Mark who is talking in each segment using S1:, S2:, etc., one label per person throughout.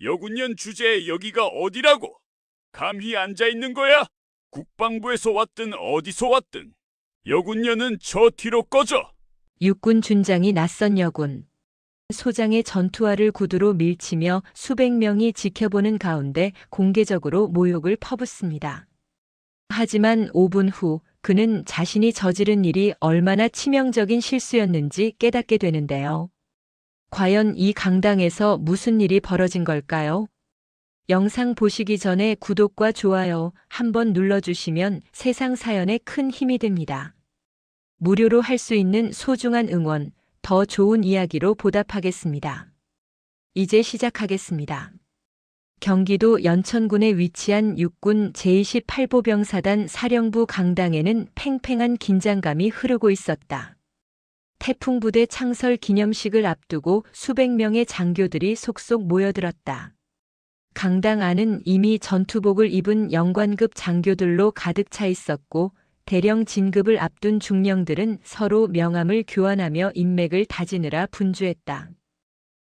S1: 여군년 주제에 여기가 어디라고? 감히 앉아 있는 거야? 국방부에서 왔든 어디서 왔든 여군년은 저 뒤로 꺼져.
S2: 육군 준장이 낯선 여군. 소장의 전투화를 구두로 밀치며 수백 명이 지켜보는 가운데 공개적으로 모욕을 퍼붓습니다. 하지만 5분 후 그는 자신이 저지른 일이 얼마나 치명적인 실수였는지 깨닫게 되는데요. 과연 이 강당에서 무슨 일이 벌어진 걸까요? 영상 보시기 전에 구독과 좋아요 한번 눌러주시면 세상 사연에 큰 힘이 됩니다. 무료로 할 수 있는 소중한 응원, 더 좋은 이야기로 보답하겠습니다. 이제 시작하겠습니다. 경기도 연천군에 위치한 육군 제28보병사단 사령부 강당에는 팽팽한 긴장감이 흐르고 있었다. 태풍부대 창설 기념식을 앞두고 수백 명의 장교들이 속속 모여들었다. 강당 안은 이미 전투복을 입은 영관급 장교들로 가득 차 있었고 대령 진급을 앞둔 중령들은 서로 명함을 교환하며 인맥을 다지느라 분주했다.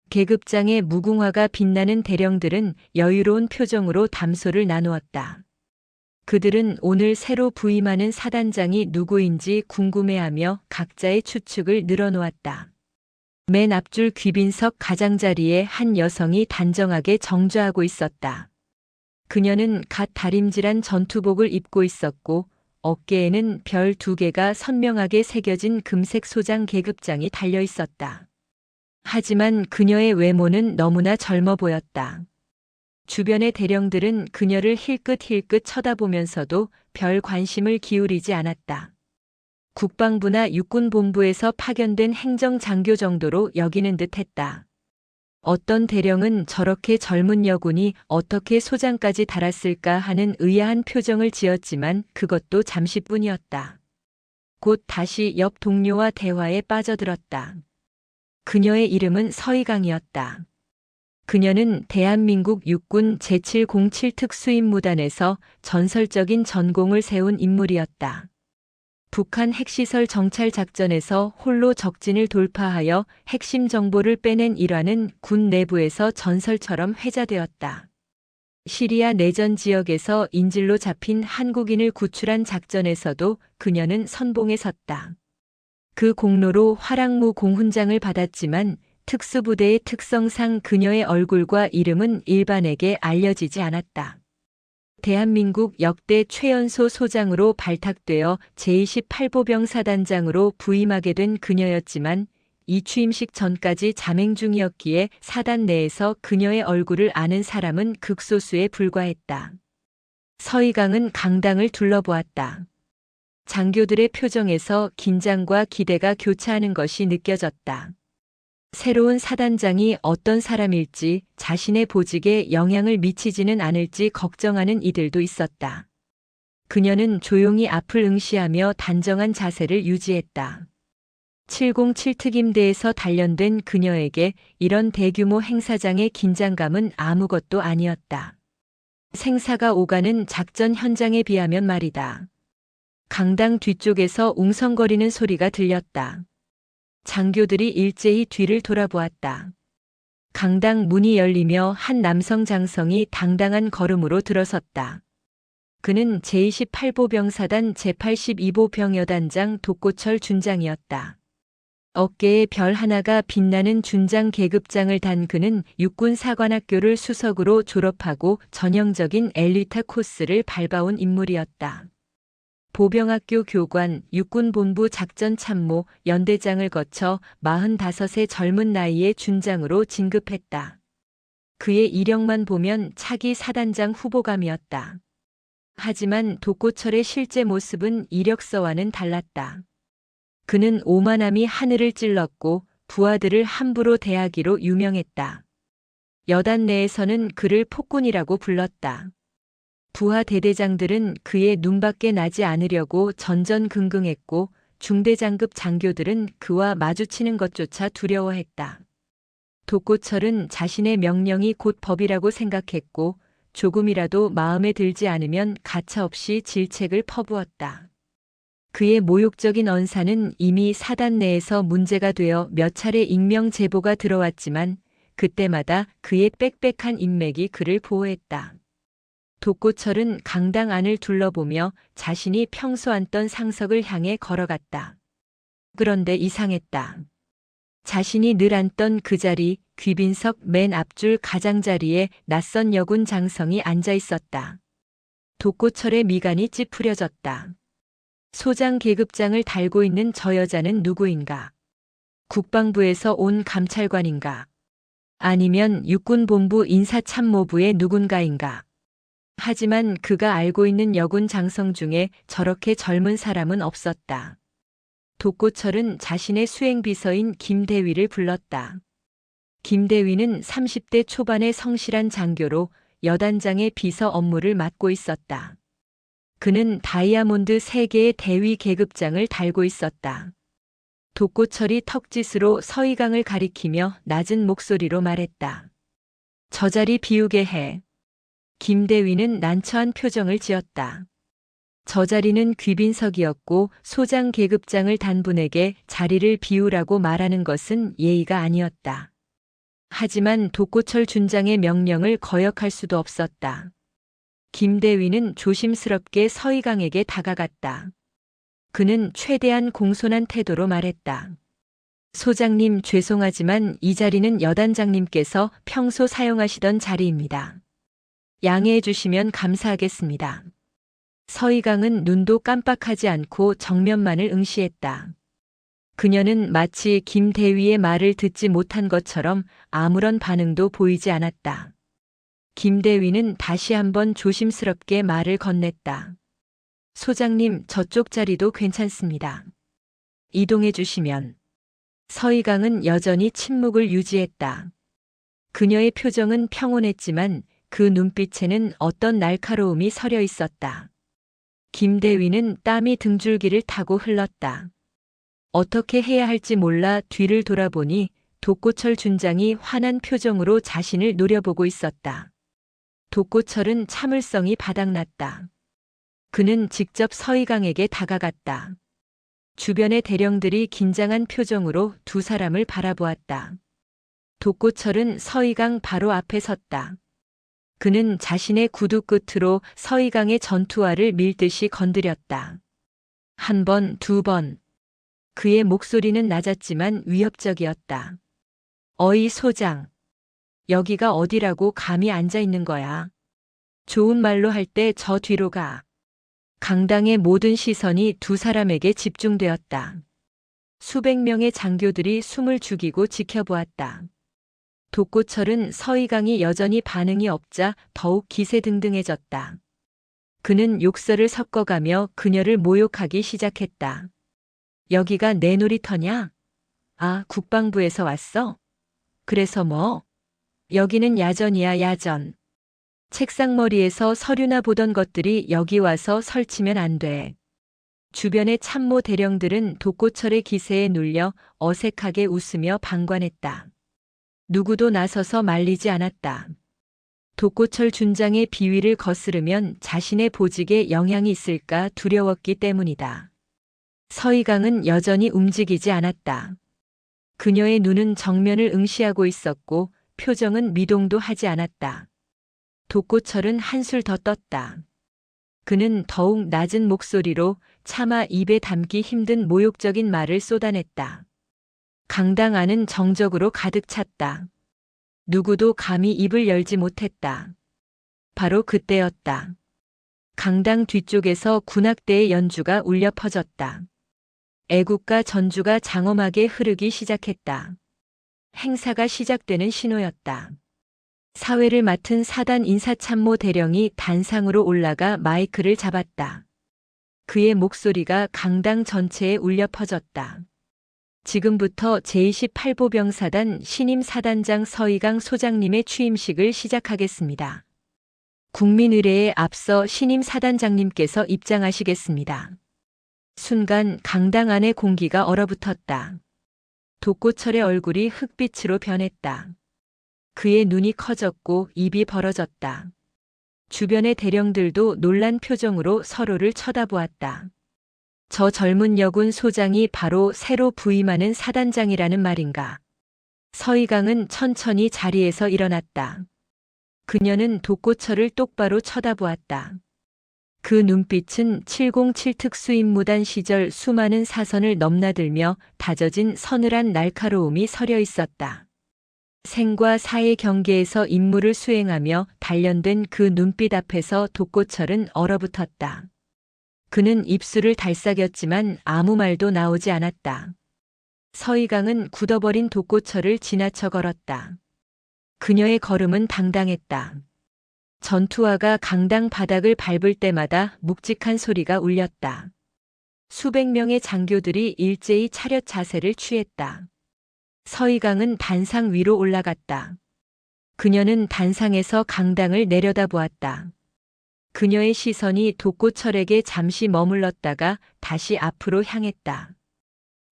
S2: 계급장의 무궁화가 빛나는 대령들은 여유로운 표정으로 담소를 나누었다. 그들은 오늘 새로 부임하는 사단장이 누구인지 궁금해하며 각자의 추측을 늘어놓았다. 맨 앞줄 귀빈석 가장자리에 한 여성이 단정하게 정좌하고 있었다. 그녀는 갓 다림질한 전투복을 입고 있었고 어깨에는 별 2개가 선명하게 새겨진 금색 소장 계급장이 달려 있었다. 하지만 그녀의 외모는 너무나 젊어 보였다. 주변의 대령들은 그녀를 힐끗힐끗 쳐다보면서도 별 관심을 기울이지 않았다. 국방부나 육군본부에서 파견된 행정장교 정도로 여기는 듯했다. 어떤 대령은 저렇게 젊은 여군이 어떻게 소장까지 달았을까 하는 의아한 표정을 지었지만 그것도 잠시뿐이었다. 곧 다시 옆 동료와 대화에 빠져들었다. 그녀의 이름은 서희강이었다. 그녀는 대한민국 육군 제707 특수임무단에서 전설적인 전공을 세운 인물이었다. 북한 핵시설 정찰 작전에서 홀로 적진을 돌파하여 핵심 정보를 빼낸 일화는 군 내부에서 전설처럼 회자되었다. 시리아 내전 지역에서 인질로 잡힌 한국인을 구출한 작전에서도 그녀는 선봉에 섰다. 그 공로로 화랑무 공훈장을 받았지만 특수부대의 특성상 그녀의 얼굴과 이름은 일반에게 알려지지 않았다. 대한민국 역대 최연소 소장으로 발탁되어 제28보병사단장으로 부임하게 된 그녀였지만 이 취임식 전까지 잠행 중이었기에 사단 내에서 그녀의 얼굴을 아는 사람은 극소수에 불과했다. 서희강은 강당을 둘러보았다. 장교들의 표정에서 긴장과 기대가 교차하는 것이 느껴졌다. 새로운 사단장이 어떤 사람일지 자신의 보직에 영향을 미치지는 않을지 걱정하는 이들도 있었다. 그녀는 조용히 앞을 응시하며 단정한 자세를 유지했다. 707 특임대에서 단련된 그녀에게 이런 대규모 행사장의 긴장감은 아무것도 아니었다. 생사가 오가는 작전 현장에 비하면 말이다. 강당 뒤쪽에서 웅성거리는 소리가 들렸다. 장교들이 일제히 뒤를 돌아보았다. 강당 문이 열리며 한 남성 장성이 당당한 걸음으로 들어섰다. 그는 제28보병사단 제82보 병여단장 독고철 준장이었다. 어깨에 별 하나가 빛나는 준장 계급장을 단 그는 육군사관학교를 수석으로 졸업하고 전형적인 엘리트 코스를 밟아온 인물이었다. 보병학교 교관, 육군본부 작전참모, 연대장을 거쳐 45의 젊은 나이에 준장으로 진급했다. 그의 이력만 보면 차기 사단장 후보감이었다. 하지만 독고철의 실제 모습은 이력서와는 달랐다. 그는 오만함이 하늘을 찔렀고 부하들을 함부로 대하기로 유명했다. 여단 내에서는 그를 폭군이라고 불렀다. 부하 대대장들은 그의 눈밖에 나지 않으려고 전전긍긍했고 중대장급 장교들은 그와 마주치는 것조차 두려워했다. 독고철은 자신의 명령이 곧 법이라고 생각했고 조금이라도 마음에 들지 않으면 가차없이 질책을 퍼부었다. 그의 모욕적인 언사는 이미 사단 내에서 문제가 되어 몇 차례 익명 제보가 들어왔지만 그때마다 그의 빽빽한 인맥이 그를 보호했다. 독고철은 강당 안을 둘러보며 자신이 평소 앉던 상석을 향해 걸어갔다. 그런데 이상했다. 자신이 늘 앉던 그 자리, 귀빈석 맨 앞줄 가장자리에 낯선 여군 장성이 앉아 있었다. 독고철의 미간이 찌푸려졌다. 소장 계급장을 달고 있는 저 여자는 누구인가? 국방부에서 온 감찰관인가? 아니면 육군본부 인사참모부의 누군가인가? 하지만 그가 알고 있는 여군 장성 중에 저렇게 젊은 사람은 없었다. 독고철은 자신의 수행비서인 김대위를 불렀다. 김대위는 30대 초반의 성실한 장교로 여단장의 비서 업무를 맡고 있었다. 그는 다이아몬드 3개의 대위 계급장을 달고 있었다. 독고철이 턱짓으로 서희강을 가리키며 낮은 목소리로 말했다. 저 자리 비우게 해. 김대위는 난처한 표정을 지었다. 저 자리는 귀빈석이었고 소장 계급장을 단 분에게 자리를 비우라고 말하는 것은 예의가 아니었다. 하지만 독고철 준장의 명령을 거역할 수도 없었다. 김대위는 조심스럽게 서희강에게 다가갔다. 그는 최대한 공손한 태도로 말했다. 소장님 죄송하지만 이 자리는 여단장님께서 평소 사용하시던 자리입니다. 양해해 주시면 감사하겠습니다. 서희강은 눈도 깜빡하지 않고 정면만을 응시했다. 그녀는 마치 김대위의 말을 듣지 못한 것처럼 아무런 반응도 보이지 않았다. 김대위는 다시 한번 조심스럽게 말을 건넸다. 소장님, 저쪽 자리도 괜찮습니다. 이동해 주시면. 서희강은 여전히 침묵을 유지했다. 그녀의 표정은 평온했지만 그 눈빛에는 어떤 날카로움이 서려 있었다. 김대위는 땀이 등줄기를 타고 흘렀다. 어떻게 해야 할지 몰라 뒤를 돌아보니 독고철 준장이 환한 표정으로 자신을 노려보고 있었다. 독고철은 참을성이 바닥났다. 그는 직접 서희강에게 다가갔다. 주변의 대령들이 긴장한 표정으로 두 사람을 바라보았다. 독고철은 서희강 바로 앞에 섰다. 그는 자신의 구두 끝으로 서희강의 전투화를 밀듯이 건드렸다. 한 번, 두 번. 그의 목소리는 낮았지만 위협적이었다. 어이 소장. 여기가 어디라고 감히 앉아 있는 거야. 좋은 말로 할 때 저 뒤로 가. 강당의 모든 시선이 두 사람에게 집중되었다. 수백 명의 장교들이 숨을 죽이고 지켜보았다. 독고철은 서희강이 여전히 반응이 없자 더욱 기세등등해졌다. 그는 욕설을 섞어가며 그녀를 모욕하기 시작했다. 여기가 내 놀이터냐? 아, 국방부에서 왔어? 그래서 뭐? 여기는 야전이야, 야전. 책상머리에서 서류나 보던 것들이 여기 와서 설치면 안 돼. 주변의 참모 대령들은 독고철의 기세에 눌려 어색하게 웃으며 방관했다. 누구도 나서서 말리지 않았다. 독고철 준장의 비위를 거스르면 자신의 보직에 영향이 있을까 두려웠기 때문이다. 서희강은 여전히 움직이지 않았다. 그녀의 눈은 정면을 응시하고 있었고 표정은 미동도 하지 않았다. 독고철은 한술 더 떴다. 그는 더욱 낮은 목소리로 차마 입에 담기 힘든 모욕적인 말을 쏟아냈다. 강당 안은 정적으로 가득 찼다. 누구도 감히 입을 열지 못했다. 바로 그때였다. 강당 뒤쪽에서 군악대의 연주가 울려 퍼졌다. 애국가 전주가 장엄하게 흐르기 시작했다. 행사가 시작되는 신호였다. 사회를 맡은 사단 인사참모 대령이 단상으로 올라가 마이크를 잡았다. 그의 목소리가 강당 전체에 울려 퍼졌다. 지금부터 제28보병사단 신임 사단장 서희강 소장님의 취임식을 시작하겠습니다. 국민 의례에 앞서 신임 사단장님께서 입장하시겠습니다. 순간 강당 안의 공기가 얼어붙었다. 독고철의 얼굴이 흑빛으로 변했다. 그의 눈이 커졌고 입이 벌어졌다. 주변의 대령들도 놀란 표정으로 서로를 쳐다보았다. 저 젊은 여군 소장이 바로 새로 부임하는 사단장이라는 말인가. 서희강은 천천히 자리에서 일어났다. 그녀는 독고철을 똑바로 쳐다보았다. 그 눈빛은 707 특수임무단 시절 수많은 사선을 넘나들며 다져진 서늘한 날카로움이 서려 있었다. 생과 사의 경계에서 임무를 수행하며 단련된 그 눈빛 앞에서 독고철은 얼어붙었다. 그는 입술을 달싹였지만 아무 말도 나오지 않았다. 서희강은 굳어버린 독고철을 지나쳐 걸었다. 그녀의 걸음은 당당했다. 전투화가 강당 바닥을 밟을 때마다 묵직한 소리가 울렸다. 수백 명의 장교들이 일제히 차렷 자세를 취했다. 서희강은 단상 위로 올라갔다. 그녀는 단상에서 강당을 내려다보았다. 그녀의 시선이 독고철에게 잠시 머물렀다가 다시 앞으로 향했다.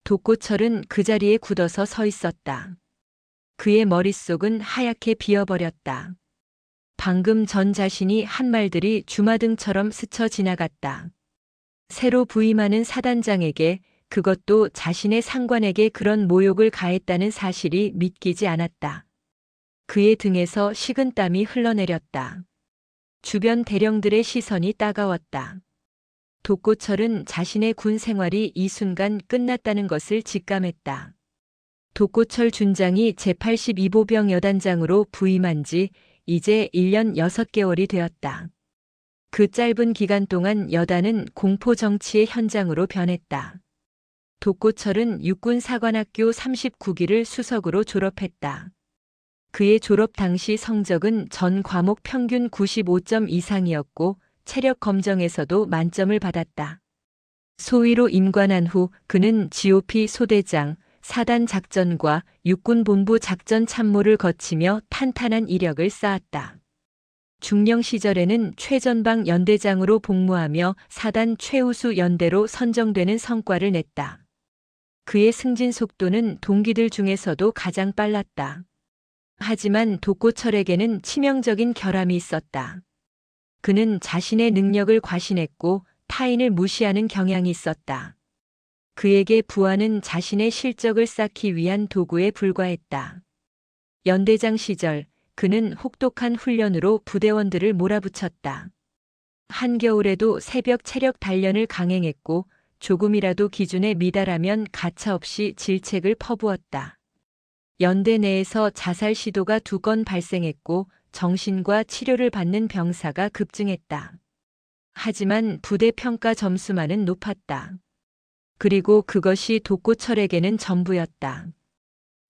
S2: 독고철은 그 자리에 굳어서 서 있었다. 그의 머릿속은 하얗게 비어버렸다. 방금 전 자신이 한 말들이 주마등처럼 스쳐 지나갔다. 새로 부임하는 사단장에게, 그것도 자신의 상관에게 그런 모욕을 가했다는 사실이 믿기지 않았다. 그의 등에서 식은땀이 흘러내렸다. 주변 대령들의 시선이 따가웠다. 독고철은 자신의 군 생활이 이 순간 끝났다는 것을 직감했다. 독고철 준장이 제82보병 여단장으로 부임한 지 이제 1년 6개월이 되었다. 그 짧은 기간 동안 여단은 공포 정치의 현장으로 변했다. 독고철은 육군사관학교 39기를 수석으로 졸업했다. 그의 졸업 당시 성적은 전 과목 평균 95점 이상이었고 체력 검정에서도 만점을 받았다. 소위로 임관한 후 그는 GOP 소대장, 사단 작전과 육군본부 작전 참모를 거치며 탄탄한 이력을 쌓았다. 중령 시절에는 최전방 연대장으로 복무하며 사단 최우수 연대로 선정되는 성과를 냈다. 그의 승진 속도는 동기들 중에서도 가장 빨랐다. 하지만 독고철에게는 치명적인 결함이 있었다. 그는 자신의 능력을 과신했고 타인을 무시하는 경향이 있었다. 그에게 부하는 자신의 실적을 쌓기 위한 도구에 불과했다. 연대장 시절 그는 혹독한 훈련으로 부대원들을 몰아붙였다. 한겨울에도 새벽 체력 단련을 강행했고 조금이라도 기준에 미달하면 가차없이 질책을 퍼부었다. 연대 내에서 자살 시도가 2건 발생했고 정신과 치료를 받는 병사가 급증했다. 하지만 부대 평가 점수만은 높았다. 그리고 그것이 독고철에게는 전부였다.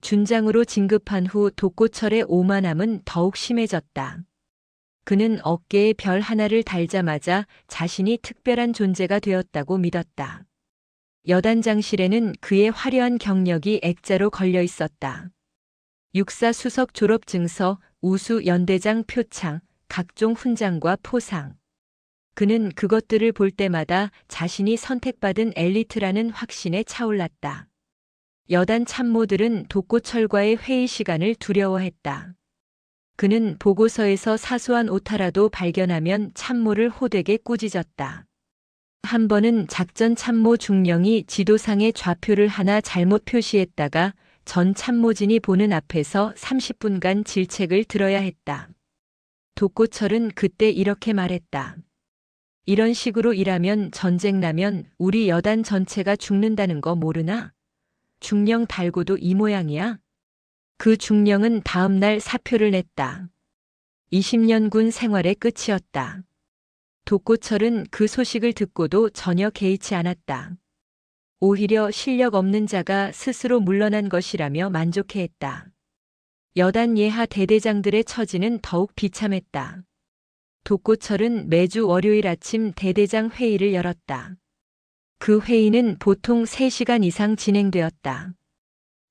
S2: 준장으로 진급한 후 독고철의 오만함은 더욱 심해졌다. 그는 어깨에 별 하나를 달자마자 자신이 특별한 존재가 되었다고 믿었다. 여단장실에는 그의 화려한 경력이 액자로 걸려 있었다. 육사 수석 졸업 증서, 우수 연대장 표창, 각종 훈장과 포상. 그는 그것들을 볼 때마다 자신이 선택받은 엘리트라는 확신에 차올랐다. 여단 참모들은 독고철과의 회의 시간을 두려워했다. 그는 보고서에서 사소한 오타라도 발견하면 참모를 호되게 꾸짖었다. 한 번은 작전 참모 중령이 지도상에 좌표를 하나 잘못 표시했다가 전 참모진이 보는 앞에서 30분간 질책을 들어야 했다. 독고철은 그때 이렇게 말했다. 이런 식으로 일하면 전쟁 나면 우리 여단 전체가 죽는다는 거 모르나? 중령 달고도 이 모양이야? 그 중령은 다음 날 사표를 냈다. 20년 군 생활의 끝이었다. 독고철은 그 소식을 듣고도 전혀 개의치 않았다. 오히려 실력 없는 자가 스스로 물러난 것이라며 만족해했다. 여단 예하 대대장들의 처지는 더욱 비참했다. 독고철은 매주 월요일 아침 대대장 회의를 열었다. 그 회의는 보통 3시간 이상 진행되었다.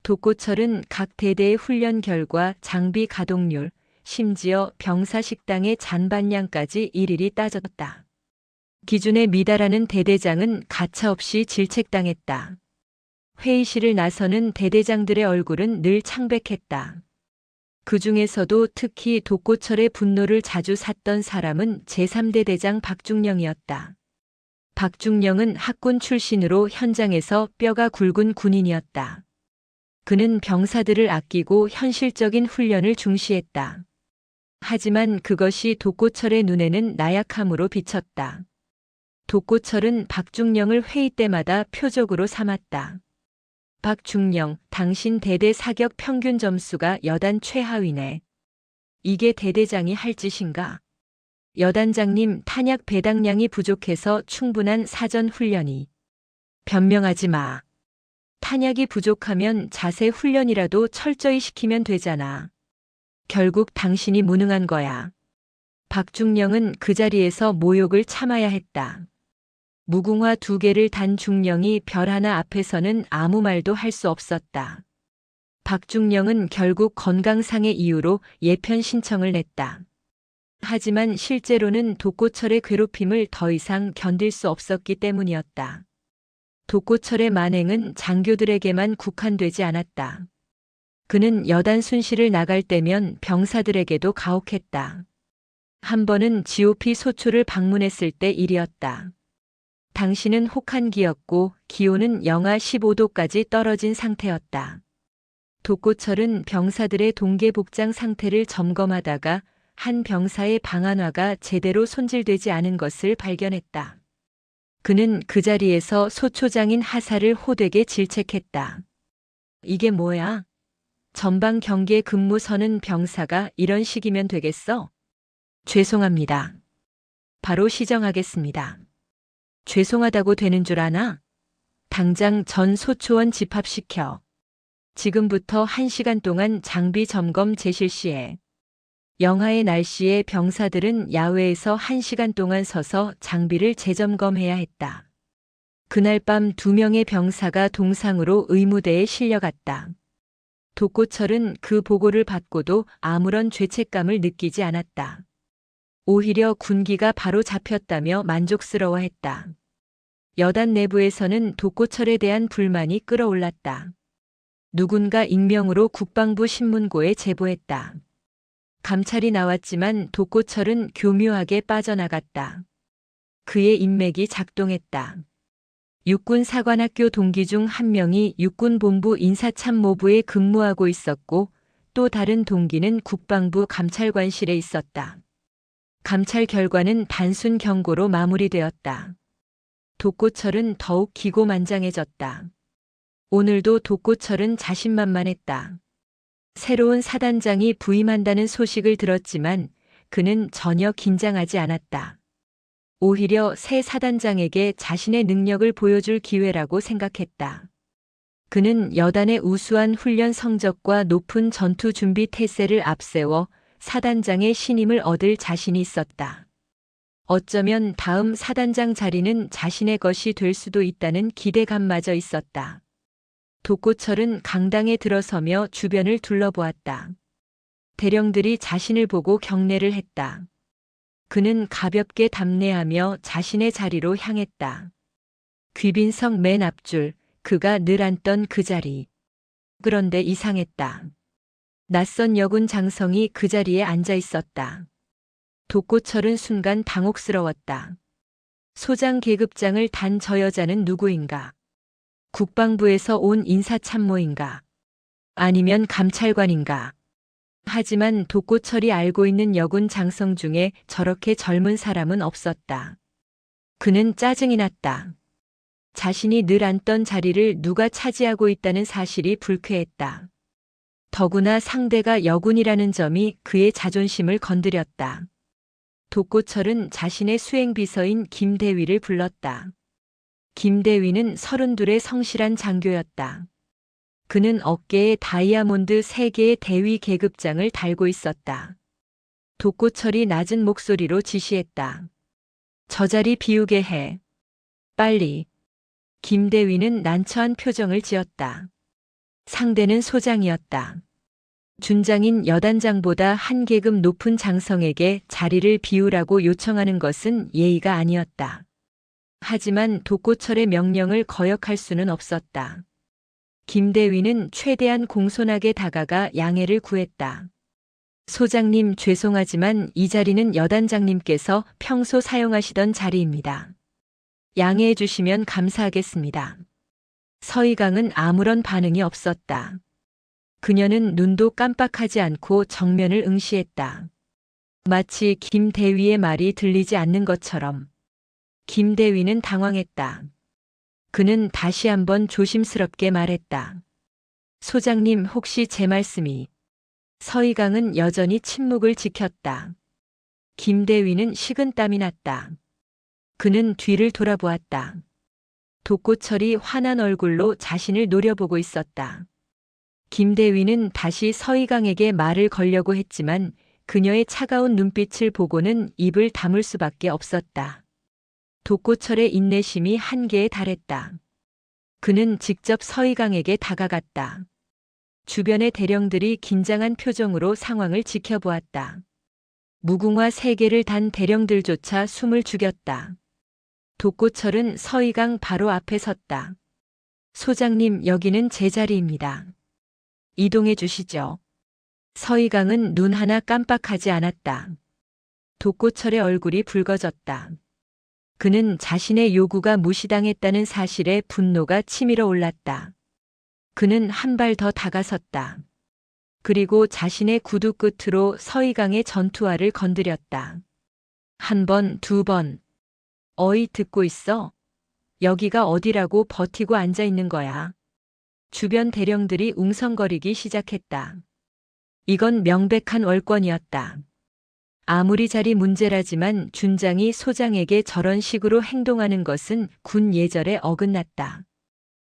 S2: 독고철은 각 대대의 훈련 결과, 장비 가동률, 심지어 병사 식당의 잔반량까지 일일이 따졌다. 기준에 미달하는 대대장은 가차없이 질책당했다. 회의실을 나서는 대대장들의 얼굴은 늘 창백했다. 그 중에서도 특히 독고철의 분노를 자주 샀던 사람은 제3대 대장 박중령이었다. 박중령은 학군 출신으로 현장에서 뼈가 굵은 군인이었다. 그는 병사들을 아끼고 현실적인 훈련을 중시했다. 하지만 그것이 독고철의 눈에는 나약함으로 비쳤다. 독고철은 박중령을 회의 때마다 표적으로 삼았다. 박중령, 당신 대대 사격 평균 점수가 여단 최하위네. 이게 대대장이 할 짓인가? 여단장님, 탄약 배당량이 부족해서 충분한 사전 훈련이. 변명하지 마. 탄약이 부족하면 자세 훈련이라도 철저히 시키면 되잖아. 결국 당신이 무능한 거야. 박중령은 그 자리에서 모욕을 참아야 했다. 무궁화 2개를 단 중령이 별 하나 앞에서는 아무 말도 할 수 없었다. 박중령은 결국 건강상의 이유로 예편 신청을 냈다. 하지만 실제로는 독고철의 괴롭힘을 더 이상 견딜 수 없었기 때문이었다. 독고철의 만행은 장교들에게만 국한되지 않았다. 그는 여단 순시를 나갈 때면 병사들에게도 가혹했다. 한 번은 GOP 소초를 방문했을 때 일이었다. 당신은 혹한기였고 기온은 영하 15도까지 떨어진 상태였다. 독고철은 병사들의 동계복장 상태를 점검하다가 한 병사의 방한화가 제대로 손질되지 않은 것을 발견했다. 그는 그 자리에서 소초장인 하사를 호되게 질책했다. 이게 뭐야? 전방 경계 근무 서는 병사가 이런 식이면 되겠어? 죄송합니다. 바로 시정하겠습니다. 죄송하다고 되는 줄 아나? 당장 전 소초원 집합시켜. 지금부터 1시간 동안 장비 점검 재실시해. 영하의 날씨에 병사들은 야외에서 1시간 동안 서서 장비를 재점검해야 했다. 그날 밤 2명의 병사가 동상으로 의무대에 실려갔다. 독고철은 그 보고를 받고도 아무런 죄책감을 느끼지 않았다. 오히려 군기가 바로 잡혔다며 만족스러워했다. 여단 내부에서는 독고철에 대한 불만이 끌어올랐다. 누군가 익명으로 국방부 신문고에 제보했다. 감찰이 나왔지만 독고철은 교묘하게 빠져나갔다. 그의 인맥이 작동했다. 육군사관학교 동기 중 한 명이 육군본부 인사참모부에 근무하고 있었고 또 다른 동기는 국방부 감찰관실에 있었다. 감찰 결과는 단순 경고로 마무리되었다. 독고철은 더욱 기고만장해졌다. 오늘도 독고철은 자신만만했다. 새로운 사단장이 부임한다는 소식을 들었지만 그는 전혀 긴장하지 않았다. 오히려 새 사단장에게 자신의 능력을 보여줄 기회라고 생각했다. 그는 여단의 우수한 훈련 성적과 높은 전투 준비 태세를 앞세워 사단장의 신임을 얻을 자신이 있었다. 어쩌면 다음 사단장 자리는 자신의 것이 될 수도 있다는 기대감마저 있었다. 독고철은 강당에 들어서며 주변을 둘러보았다. 대령들이 자신을 보고 경례를 했다. 그는 가볍게 답례하며 자신의 자리로 향했다. 귀빈석 맨 앞줄, 그가 늘 앉던 그 자리. 그런데 이상했다. 낯선 여군 장성이 그 자리에 앉아 있었다. 독고철은 순간 당혹스러웠다. 소장 계급장을 단 저 여자는 누구인가? 국방부에서 온 인사참모인가? 아니면 감찰관인가? 하지만 독고철이 알고 있는 여군 장성 중에 저렇게 젊은 사람은 없었다. 그는 짜증이 났다. 자신이 늘 앉던 자리를 누가 차지하고 있다는 사실이 불쾌했다. 더구나 상대가 여군이라는 점이 그의 자존심을 건드렸다. 독고철은 자신의 수행비서인 김대위를 불렀다. 김대위는 32의 성실한 장교였다. 그는 어깨에 다이아몬드 3개의 대위 계급장을 달고 있었다. 독고철이 낮은 목소리로 지시했다. 저 자리 비우게 해. 빨리. 김대위는 난처한 표정을 지었다. 상대는 소장이었다. 준장인 여단장보다 한 계급 높은 장성에게 자리를 비우라고 요청하는 것은 예의가 아니었다. 하지만 독고철의 명령을 거역할 수는 없었다. 김대위는 최대한 공손하게 다가가 양해를 구했다. 소장님, 죄송하지만 이 자리는 여단장님께서 평소 사용하시던 자리입니다. 양해해 주시면 감사하겠습니다. 서희강은 아무런 반응이 없었다. 그녀는 눈도 깜빡하지 않고 정면을 응시했다. 마치 김대위의 말이 들리지 않는 것처럼. 김대위는 당황했다. 그는 다시 한번 조심스럽게 말했다. 소장님, 혹시 제 말씀이... 서희강은 여전히 침묵을 지켰다. 김대위는 식은땀이 났다. 그는 뒤를 돌아보았다. 독고철이 환한 얼굴로 자신을 노려보고 있었다. 김대위는 다시 서희강에게 말을 걸려고 했지만 그녀의 차가운 눈빛을 보고는 입을 다물 수밖에 없었다. 독고철의 인내심이 한계에 달했다. 그는 직접 서희강에게 다가갔다. 주변의 대령들이 긴장한 표정으로 상황을 지켜보았다. 무궁화 3개를 단 대령들조차 숨을 죽였다. 독고철은 서희강 바로 앞에 섰다. 소장님, 여기는 제 자리입니다. 이동해 주시죠. 서희강은 눈 하나 깜빡하지 않았다. 독고철의 얼굴이 붉어졌다. 그는 자신의 요구가 무시당했다는 사실에 분노가 치밀어 올랐다. 그는 한 발 더 다가섰다. 그리고 자신의 구두 끝으로 서희강의 전투화를 건드렸다. 1번, 2번. 어이, 듣고 있어? 여기가 어디라고 버티고 앉아 있는 거야. 주변 대령들이 웅성거리기 시작했다. 이건 명백한 월권이었다. 아무리 자리 문제라지만 준장이 소장에게 저런 식으로 행동하는 것은 군 예절에 어긋났다.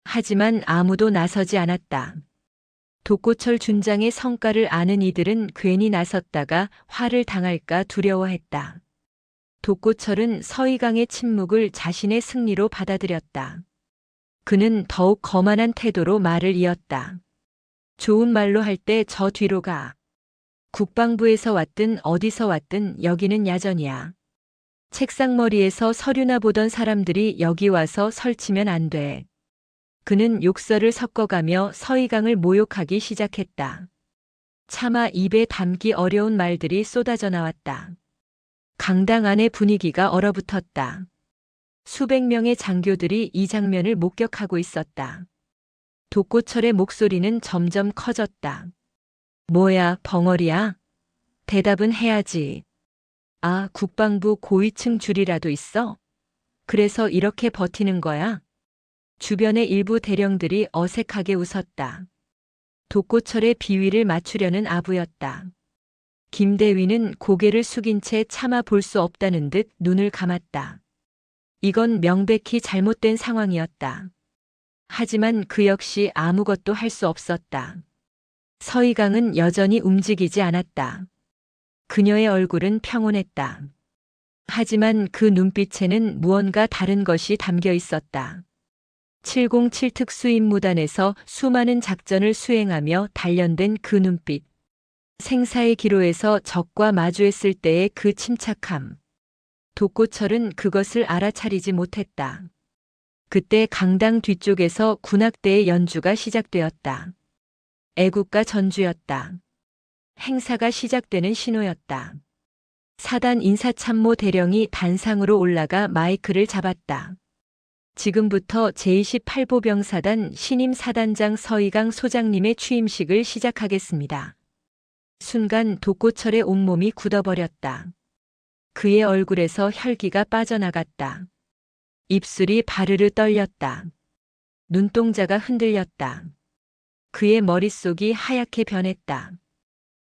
S2: 하지만 아무도 나서지 않았다. 독고철 준장의 성과를 아는 이들은 괜히 나섰다가 화를 당할까 두려워했다. 독고철은 서희강의 침묵을 자신의 승리로 받아들였다. 그는 더욱 거만한 태도로 말을 이었다. 좋은 말로 할 때 저 뒤로 가. 국방부에서 왔든 어디서 왔든 여기는 야전이야. 책상머리에서 서류나 보던 사람들이 여기 와서 설치면 안 돼. 그는 욕설을 섞어가며 서희강을 모욕하기 시작했다. 차마 입에 담기 어려운 말들이 쏟아져 나왔다. 강당 안의 분위기가 얼어붙었다. 수백 명의 장교들이 이 장면을 목격하고 있었다. 독고철의 목소리는 점점 커졌다. 뭐야, 벙어리야? 대답은 해야지. 아, 국방부 고위층 줄이라도 있어? 그래서 이렇게 버티는 거야? 주변의 일부 대령들이 어색하게 웃었다. 독고철의 비위를 맞추려는 아부였다. 김대위는 고개를 숙인 채 차마 볼 수 없다는 듯 눈을 감았다. 이건 명백히 잘못된 상황이었다. 하지만 그 역시 아무것도 할 수 없었다. 서희강은 여전히 움직이지 않았다. 그녀의 얼굴은 평온했다. 하지만 그 눈빛에는 무언가 다른 것이 담겨 있었다. 707 특수임무단에서 수많은 작전을 수행하며 단련된 그 눈빛. 생사의 기로에서 적과 마주했을 때의 그 침착함. 독고철은 그것을 알아차리지 못했다. 그때 강당 뒤쪽에서 군악대의 연주가 시작되었다. 애국가 전주였다. 행사가 시작되는 신호였다. 사단 인사참모 대령이 단상으로 올라가 마이크를 잡았다. 지금부터 제28보병사단 신임 사단장 서희강 소장님의 취임식을 시작하겠습니다. 순간 독고철의 온몸이 굳어버렸다. 그의 얼굴에서 혈기가 빠져나갔다. 입술이 바르르 떨렸다. 눈동자가 흔들렸다. 그의 머릿속이 하얗게 변했다.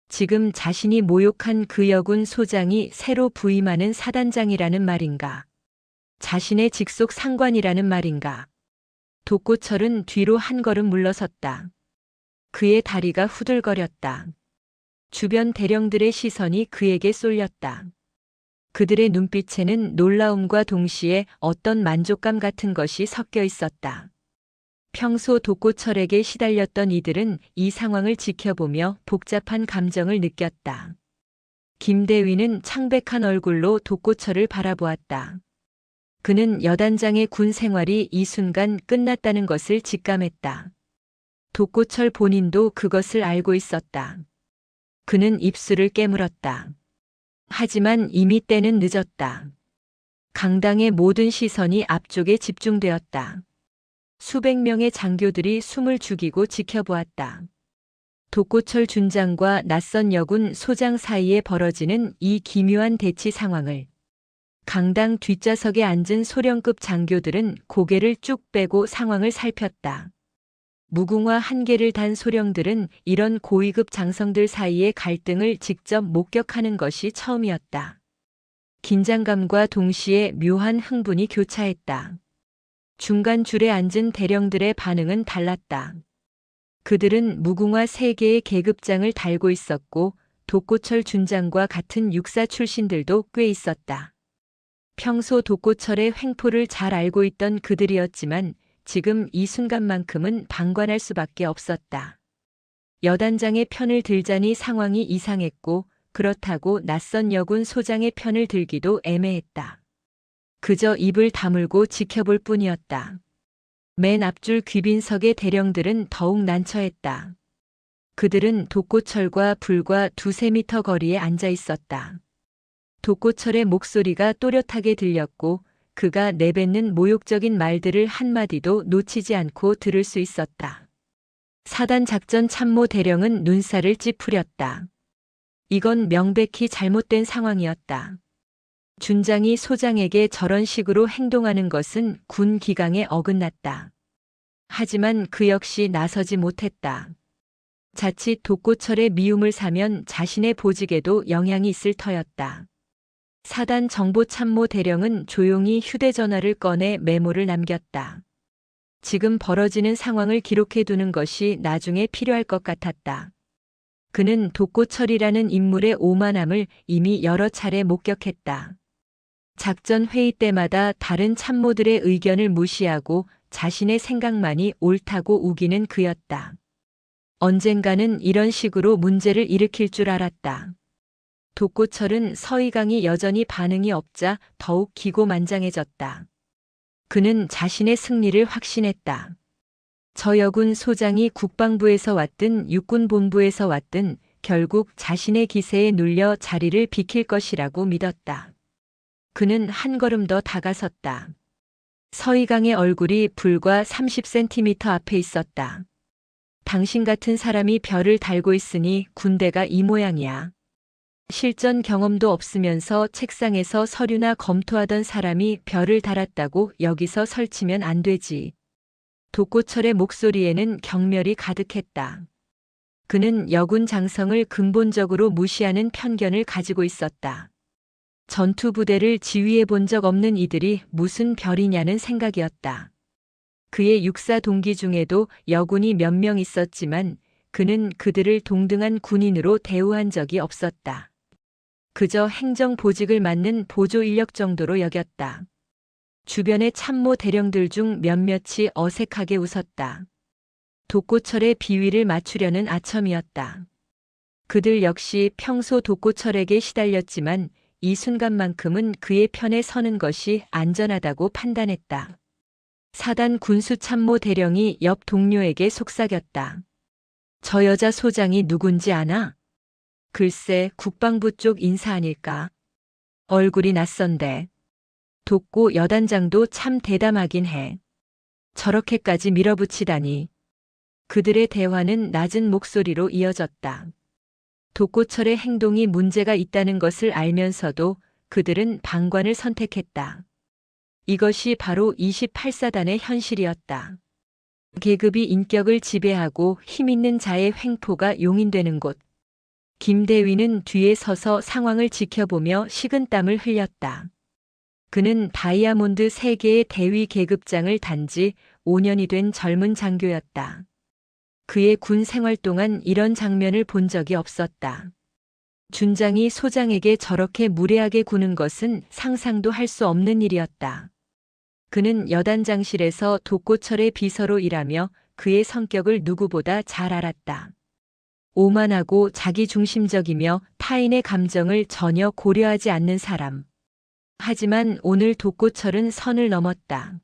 S2: 지금 자신이 모욕한 그 여군 소장이 새로 부임하는 사단장이라는 말인가? 자신의 직속 상관이라는 말인가? 독고철은 뒤로 한 걸음 물러섰다. 그의 다리가 후들거렸다. 주변 대령들의 시선이 그에게 쏠렸다. 그들의 눈빛에는 놀라움과 동시에 어떤 만족감 같은 것이 섞여 있었다. 평소 독고철에게 시달렸던 이들은 이 상황을 지켜보며 복잡한 감정을 느꼈다. 김대위는 창백한 얼굴로 독고철을 바라보았다. 그는 여단장의 군 생활이 이 순간 끝났다는 것을 직감했다. 독고철 본인도 그것을 알고 있었다. 그는 입술을 깨물었다. 하지만 이미 때는 늦었다. 강당의 모든 시선이 앞쪽에 집중되었다. 수백 명의 장교들이 숨을 죽이고 지켜보았다. 독고철 준장과 낯선 여군 소장 사이에 벌어지는 이 기묘한 대치 상황을 강당 뒷좌석에 앉은 소령급 장교들은 고개를 쭉 빼고 상황을 살폈다. 무궁화 한 개를 단 소령들은 이런 고위급 장성들 사이의 갈등을 직접 목격하는 것이 처음이었다. 긴장감과 동시에 묘한 흥분이 교차했다. 중간 줄에 앉은 대령들의 반응은 달랐다. 그들은 무궁화 3개의 계급장을 달고 있었고 독고철 준장과 같은 육사 출신들도 꽤 있었다. 평소 독고철의 횡포를 잘 알고 있던 그들이었지만 지금 이 순간만큼은 방관할 수밖에 없었다. 여단장의 편을 들자니 상황이 이상했고 그렇다고 낯선 여군 소장의 편을 들기도 애매했다. 그저 입을 다물고 지켜볼 뿐이었다. 맨 앞줄 귀빈석의 대령들은 더욱 난처했다. 그들은 독고철과 불과 2~3미터 거리에 앉아 있었다. 독고철의 목소리가 또렷하게 들렸고 그가 내뱉는 모욕적인 말들을 한마디도 놓치지 않고 들을 수 있었다. 사단 작전 참모 대령은 눈살을 찌푸렸다. 이건 명백히 잘못된 상황이었다. 준장이 소장에게 저런 식으로 행동하는 것은 군 기강에 어긋났다. 하지만 그 역시 나서지 못했다. 자칫 독고철의 미움을 사면 자신의 보직에도 영향이 있을 터였다. 사단 정보참모 대령은 조용히 휴대전화를 꺼내 메모를 남겼다. 지금 벌어지는 상황을 기록해 두는 것이 나중에 필요할 것 같았다. 그는 독고철이라는 인물의 오만함을 이미 여러 차례 목격했다. 작전 회의 때마다 다른 참모들의 의견을 무시하고 자신의 생각만이 옳다고 우기는 그였다. 언젠가는 이런 식으로 문제를 일으킬 줄 알았다. 독고철은 서희강이 여전히 반응이 없자 더욱 기고만장해졌다. 그는 자신의 승리를 확신했다. 저 여군 소장이 국방부에서 왔든 육군본부에서 왔든 결국 자신의 기세에 눌려 자리를 비킬 것이라고 믿었다. 그는 한 걸음 더 다가섰다. 서희강의 얼굴이 불과 30cm 앞에 있었다. 당신 같은 사람이 별을 달고 있으니 군대가 이 모양이야. 실전 경험도 없으면서 책상에서 서류나 검토하던 사람이 별을 달았다고 여기서 설치면 안 되지. 독고철의 목소리에는 경멸이 가득했다. 그는 여군 장성을 근본적으로 무시하는 편견을 가지고 있었다. 전투부대를 지휘해 본 적 없는 이들이 무슨 별이냐는 생각이었다. 그의 육사 동기 중에도 여군이 몇 명 있었지만 그는 그들을 동등한 군인으로 대우한 적이 없었다. 그저 행정 보직을 맡는 보조 인력 정도로 여겼다. 주변의 참모 대령들 중 몇몇이 어색하게 웃었다. 독고철의 비위를 맞추려는 아첨이었다. 그들 역시 평소 독고철에게 시달렸지만 이 순간만큼은 그의 편에 서는 것이 안전하다고 판단했다. 사단 군수참모 대령이 옆 동료에게 속삭였다. 저 여자 소장이 누군지 아나? 글쎄 국방부 쪽 인사 아닐까? 얼굴이 낯선데. 독고 여단장도 참 대담하긴 해. 저렇게까지 밀어붙이다니. 그들의 대화는 낮은 목소리로 이어졌다. 독고철의 행동이 문제가 있다는 것을 알면서도 그들은 방관을 선택했다. 이것이 바로 28사단의 현실이었다. 계급이 인격을 지배하고 힘있는 자의 횡포가 용인되는 곳. 김대위는 뒤에 서서 상황을 지켜보며 식은땀을 흘렸다. 그는 다이아몬드 3개의 대위 계급장을 단지 5년이 된 젊은 장교였다. 그의 군 생활 동안 이런 장면을 본 적이 없었다. 준장이 소장에게 저렇게 무례하게 구는 것은 상상도 할 수 없는 일이었다. 그는 여단장실에서 독고철의 비서로 일하며 그의 성격을 누구보다 잘 알았다. 오만하고 자기중심적이며 타인의 감정을 전혀 고려하지 않는 사람. 하지만 오늘 독고철은 선을 넘었다.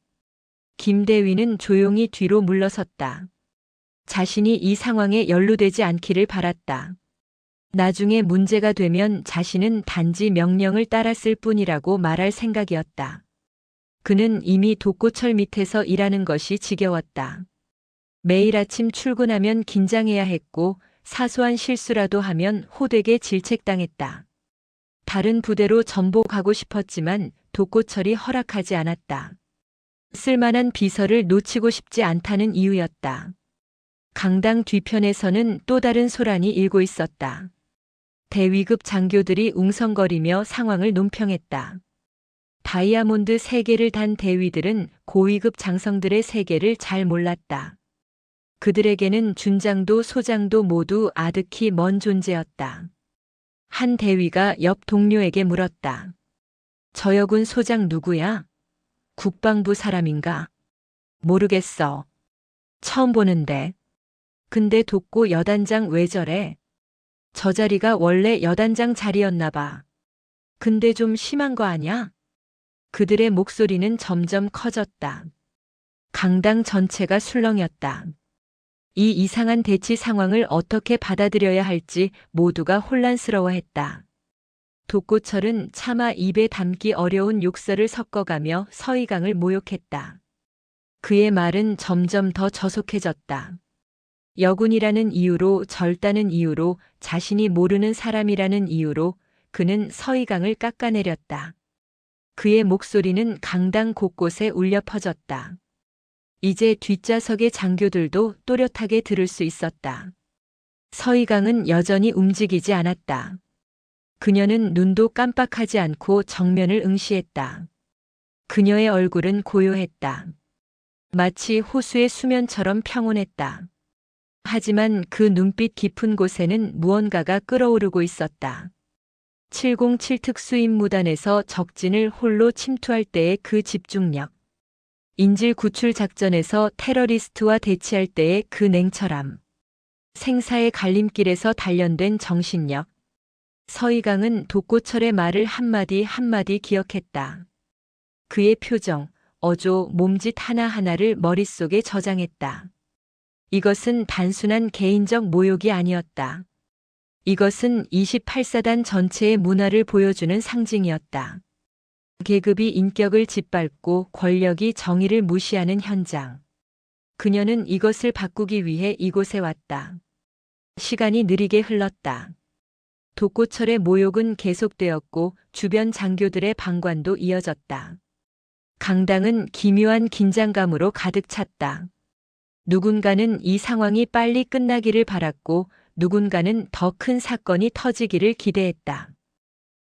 S2: 김대위는 조용히 뒤로 물러섰다. 자신이 이 상황에 연루되지 않기를 바랐다. 나중에 문제가 되면 자신은 단지 명령을 따랐을 뿐이라고 말할 생각이었다. 그는 이미 독고철 밑에서 일하는 것이 지겨웠다. 매일 아침 출근하면 긴장해야 했고 사소한 실수라도 하면 호되게 질책당했다. 다른 부대로 전복하고 싶었지만 독고철이 허락하지 않았다. 쓸만한 비서를 놓치고 싶지 않다는 이유였다. 강당 뒤편에서는 또 다른 소란이 일고 있었다. 대위급 장교들이 웅성거리며 상황을 논평했다. 다이아몬드 3개를 단 대위들은 고위급 장성들의 세계를 잘 몰랐다. 그들에게는 준장도 소장도 모두 아득히 먼 존재였다. 한 대위가 옆 동료에게 물었다. 저 여군 소장 누구야? 국방부 사람인가? 모르겠어. 처음 보는데. 근데 독고 여단장 왜 저래? 저 자리가 원래 여단장 자리였나 봐. 근데 좀 심한 거 아냐? 그들의 목소리는 점점 커졌다. 강당 전체가 술렁였다. 이 이상한 대치 상황을 어떻게 받아들여야 할지 모두가 혼란스러워했다. 독고철은 차마 입에 담기 어려운 욕설을 섞어가며 서희강을 모욕했다. 그의 말은 점점 더 저속해졌다. 여군이라는 이유로, 절다는 이유로, 자신이 모르는 사람이라는 이유로 그는 서희강을 깎아내렸다. 그의 목소리는 강당 곳곳에 울려 퍼졌다. 이제 뒷좌석의 장교들도 또렷하게 들을 수 있었다. 서희강은 여전히 움직이지 않았다. 그녀는 눈도 깜빡하지 않고 정면을 응시했다. 그녀의 얼굴은 고요했다. 마치 호수의 수면처럼 평온했다. 하지만 그 눈빛 깊은 곳에는 무언가가 끓어오르고 있었다. 707 특수임무단에서 적진을 홀로 침투할 때의 그 집중력. 인질 구출 작전에서 테러리스트와 대치할 때의 그 냉철함. 생사의 갈림길에서 단련된 정신력. 서희강은 독고철의 말을 한마디 한마디 기억했다. 그의 표정, 어조, 몸짓 하나하나를 머릿속에 저장했다. 이것은 단순한 개인적 모욕이 아니었다. 이것은 28사단 전체의 문화를 보여주는 상징이었다. 계급이 인격을 짓밟고 권력이 정의를 무시하는 현장. 그녀는 이것을 바꾸기 위해 이곳에 왔다. 시간이 느리게 흘렀다. 독고철의 모욕은 계속되었고 주변 장교들의 방관도 이어졌다. 강당은 기묘한 긴장감으로 가득 찼다. 누군가는 이 상황이 빨리 끝나기를 바랐고 누군가는 더 큰 사건이 터지기를 기대했다.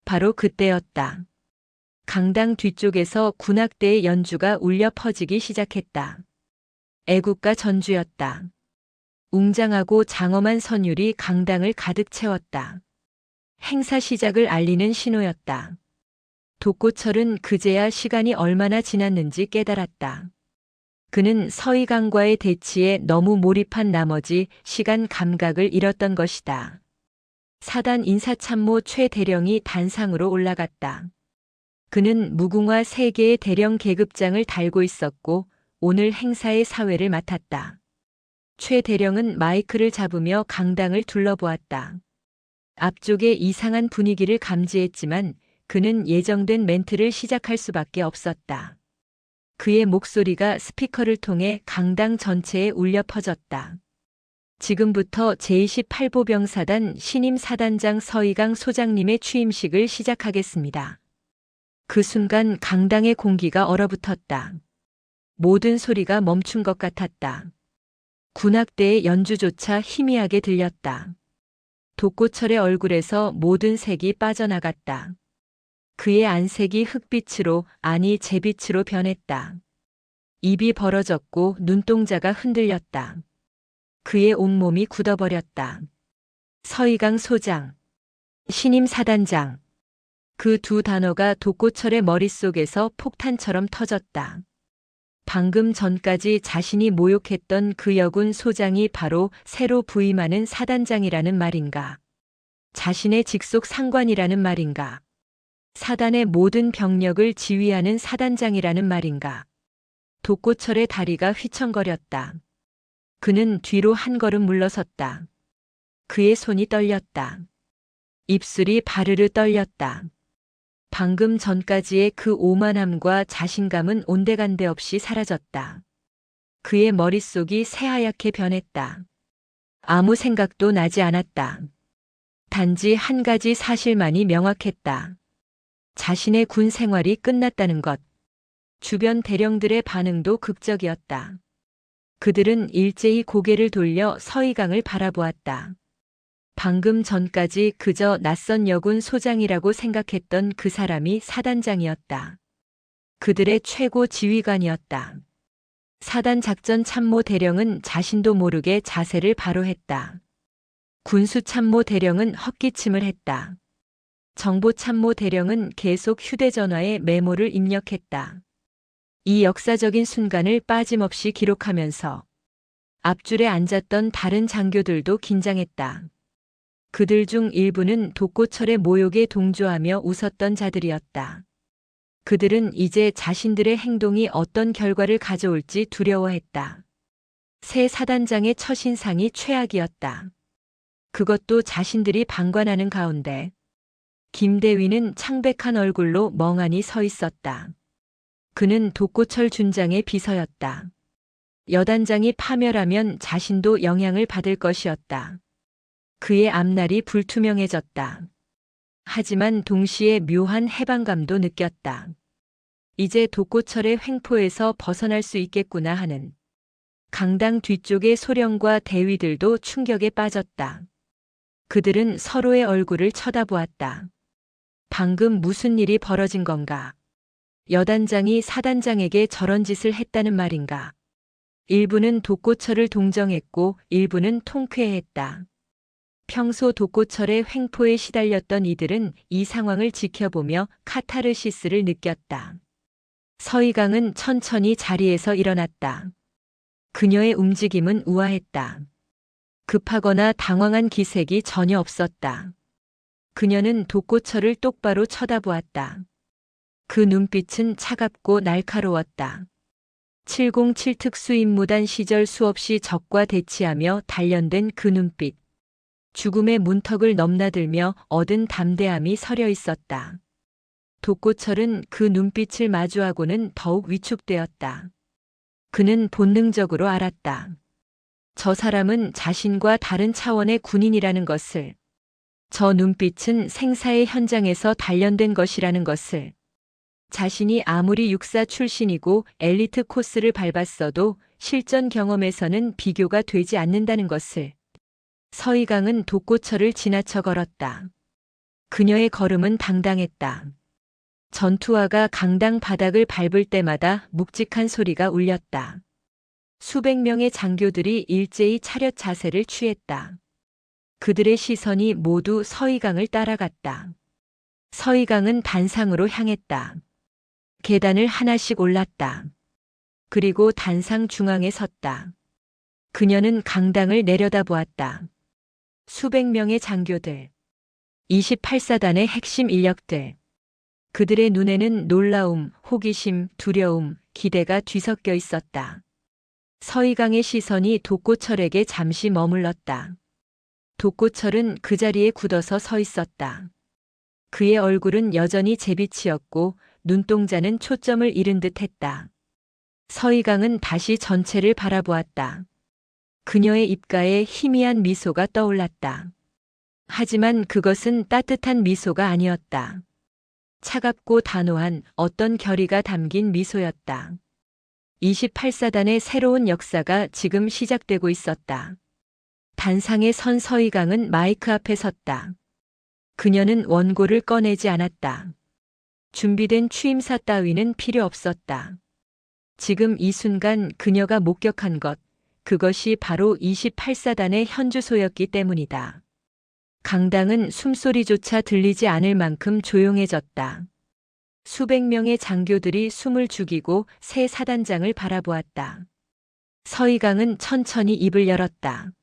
S2: 바로 그때였다. 강당 뒤쪽에서 군악대의 연주가 울려 퍼지기 시작했다. 애국가 전주였다. 웅장하고 장엄한 선율이 강당을 가득 채웠다. 행사 시작을 알리는 신호였다. 독고철은 그제야 시간이 얼마나 지났는지 깨달았다. 그는 서희강과의 대치에 너무 몰입한 나머지 시간 감각을 잃었던 것이다. 사단 인사참모 최 대령이 단상으로 올라갔다. 그는 무궁화 3개의 대령 계급장을 달고 있었고 오늘 행사의 사회를 맡았다. 최 대령은 마이크를 잡으며 강당을 둘러보았다. 앞쪽의 이상한 분위기를 감지했지만 그는 예정된 멘트를 시작할 수밖에 없었다. 그의 목소리가 스피커를 통해 강당 전체에 울려 퍼졌다. 지금부터 제28보병사단 신임 사단장 서희강 소장님의 취임식을 시작하겠습니다. 그 순간 강당의 공기가 얼어붙었다. 모든 소리가 멈춘 것 같았다. 군악대의 연주조차 희미하게 들렸다. 독고철의 얼굴에서 모든 색이 빠져나갔다. 그의 안색이 흑빛으로, 아니 재빛으로 변했다. 입이 벌어졌고 눈동자가 흔들렸다. 그의 온몸이 굳어버렸다. 서희강 소장, 신임 사단장. 그 두 단어가 독고철의 머릿속에서 폭탄처럼 터졌다. 방금 전까지 자신이 모욕했던 그 여군 소장이 바로 새로 부임하는 사단장이라는 말인가? 자신의 직속 상관이라는 말인가? 사단의 모든 병력을 지휘하는 사단장이라는 말인가? 독고철의 다리가 휘청거렸다. 그는 뒤로 한 걸음 물러섰다. 그의 손이 떨렸다. 입술이 바르르 떨렸다. 방금 전까지의 그 오만함과 자신감은 온데간데 없이 사라졌다. 그의 머릿속이 새하얗게 변했다. 아무 생각도 나지 않았다. 단지 한 가지 사실만이 명확했다. 자신의 군 생활이 끝났다는 것. 주변 대령들의 반응도 극적이었다. 그들은 일제히 고개를 돌려 서희강을 바라보았다. 방금 전까지 그저 낯선 여군 소장이라고 생각했던 그 사람이 사단장이었다. 그들의 최고 지휘관이었다. 사단 작전 참모 대령은 자신도 모르게 자세를 바로 했다. 군수 참모 대령은 헛기침을 했다. 정보 참모 대령은 계속 휴대전화에 메모를 입력했다. 이 역사적인 순간을 빠짐없이 기록하면서 앞줄에 앉았던 다른 장교들도 긴장했다. 그들 중 일부는 독고철의 모욕에 동조하며 웃었던 자들이었다. 그들은 이제 자신들의 행동이 어떤 결과를 가져올지 두려워했다. 새 사단장의 첫인상이 최악이었다. 그것도 자신들이 방관하는 가운데 김대위는 창백한 얼굴로 멍하니 서 있었다. 그는 독고철 준장의 비서였다. 여단장이 파멸하면 자신도 영향을 받을 것이었다. 그의 앞날이 불투명해졌다. 하지만 동시에 묘한 해방감도 느꼈다. 이제 독고철의 횡포에서 벗어날 수 있겠구나 하는. 강당 뒤쪽의 소령과 대위들도 충격에 빠졌다. 그들은 서로의 얼굴을 쳐다보았다. 방금 무슨 일이 벌어진 건가? 여단장이 사단장에게 저런 짓을 했다는 말인가? 일부는 독고철을 동정했고 일부는 통쾌했다. 평소 독고철의 횡포에 시달렸던 이들은 이 상황을 지켜보며 카타르시스를 느꼈다. 서희강은 천천히 자리에서 일어났다. 그녀의 움직임은 우아했다. 급하거나 당황한 기색이 전혀 없었다. 그녀는 독고철을 똑바로 쳐다보았다. 그 눈빛은 차갑고 날카로웠다. 707 특수임무단 시절 수없이 적과 대치하며 단련된 그 눈빛. 죽음의 문턱을 넘나들며 얻은 담대함이 서려 있었다. 독고철은 그 눈빛을 마주하고는 더욱 위축되었다. 그는 본능적으로 알았다. 저 사람은 자신과 다른 차원의 군인이라는 것을, 저 눈빛은 생사의 현장에서 단련된 것이라는 것을, 자신이 아무리 육사 출신이고 엘리트 코스를 밟았어도 실전 경험에서는 비교가 되지 않는다는 것을. 서희강은 독고철을 지나쳐 걸었다. 그녀의 걸음은 당당했다. 전투화가 강당 바닥을 밟을 때마다 묵직한 소리가 울렸다. 수백 명의 장교들이 일제히 차렷 자세를 취했다. 그들의 시선이 모두 서희강을 따라갔다. 서희강은 단상으로 향했다. 계단을 하나씩 올랐다. 그리고 단상 중앙에 섰다. 그녀는 강당을 내려다보았다. 수백 명의 장교들, 28사단의 핵심 인력들. 그들의 눈에는 놀라움, 호기심, 두려움, 기대가 뒤섞여 있었다. 서희강의 시선이 독고철에게 잠시 머물렀다. 독고철은 그 자리에 굳어서 서 있었다. 그의 얼굴은 여전히 잿빛이었고 눈동자는 초점을 잃은 듯 했다. 서희강은 다시 전체를 바라보았다. 그녀의 입가에 희미한 미소가 떠올랐다. 하지만 그것은 따뜻한 미소가 아니었다. 차갑고 단호한 어떤 결의가 담긴 미소였다. 28사단의 새로운 역사가 지금 시작되고 있었다. 단상에 선 서희강은 마이크 앞에 섰다. 그녀는 원고를 꺼내지 않았다. 준비된 취임사 따위는 필요 없었다. 지금 이 순간 그녀가 목격한 것, 그것이 바로 28사단의 현주소였기 때문이다. 강당은 숨소리조차 들리지 않을 만큼 조용해졌다. 수백 명의 장교들이 숨을 죽이고 새 사단장을 바라보았다. 서희강은 천천히 입을 열었다.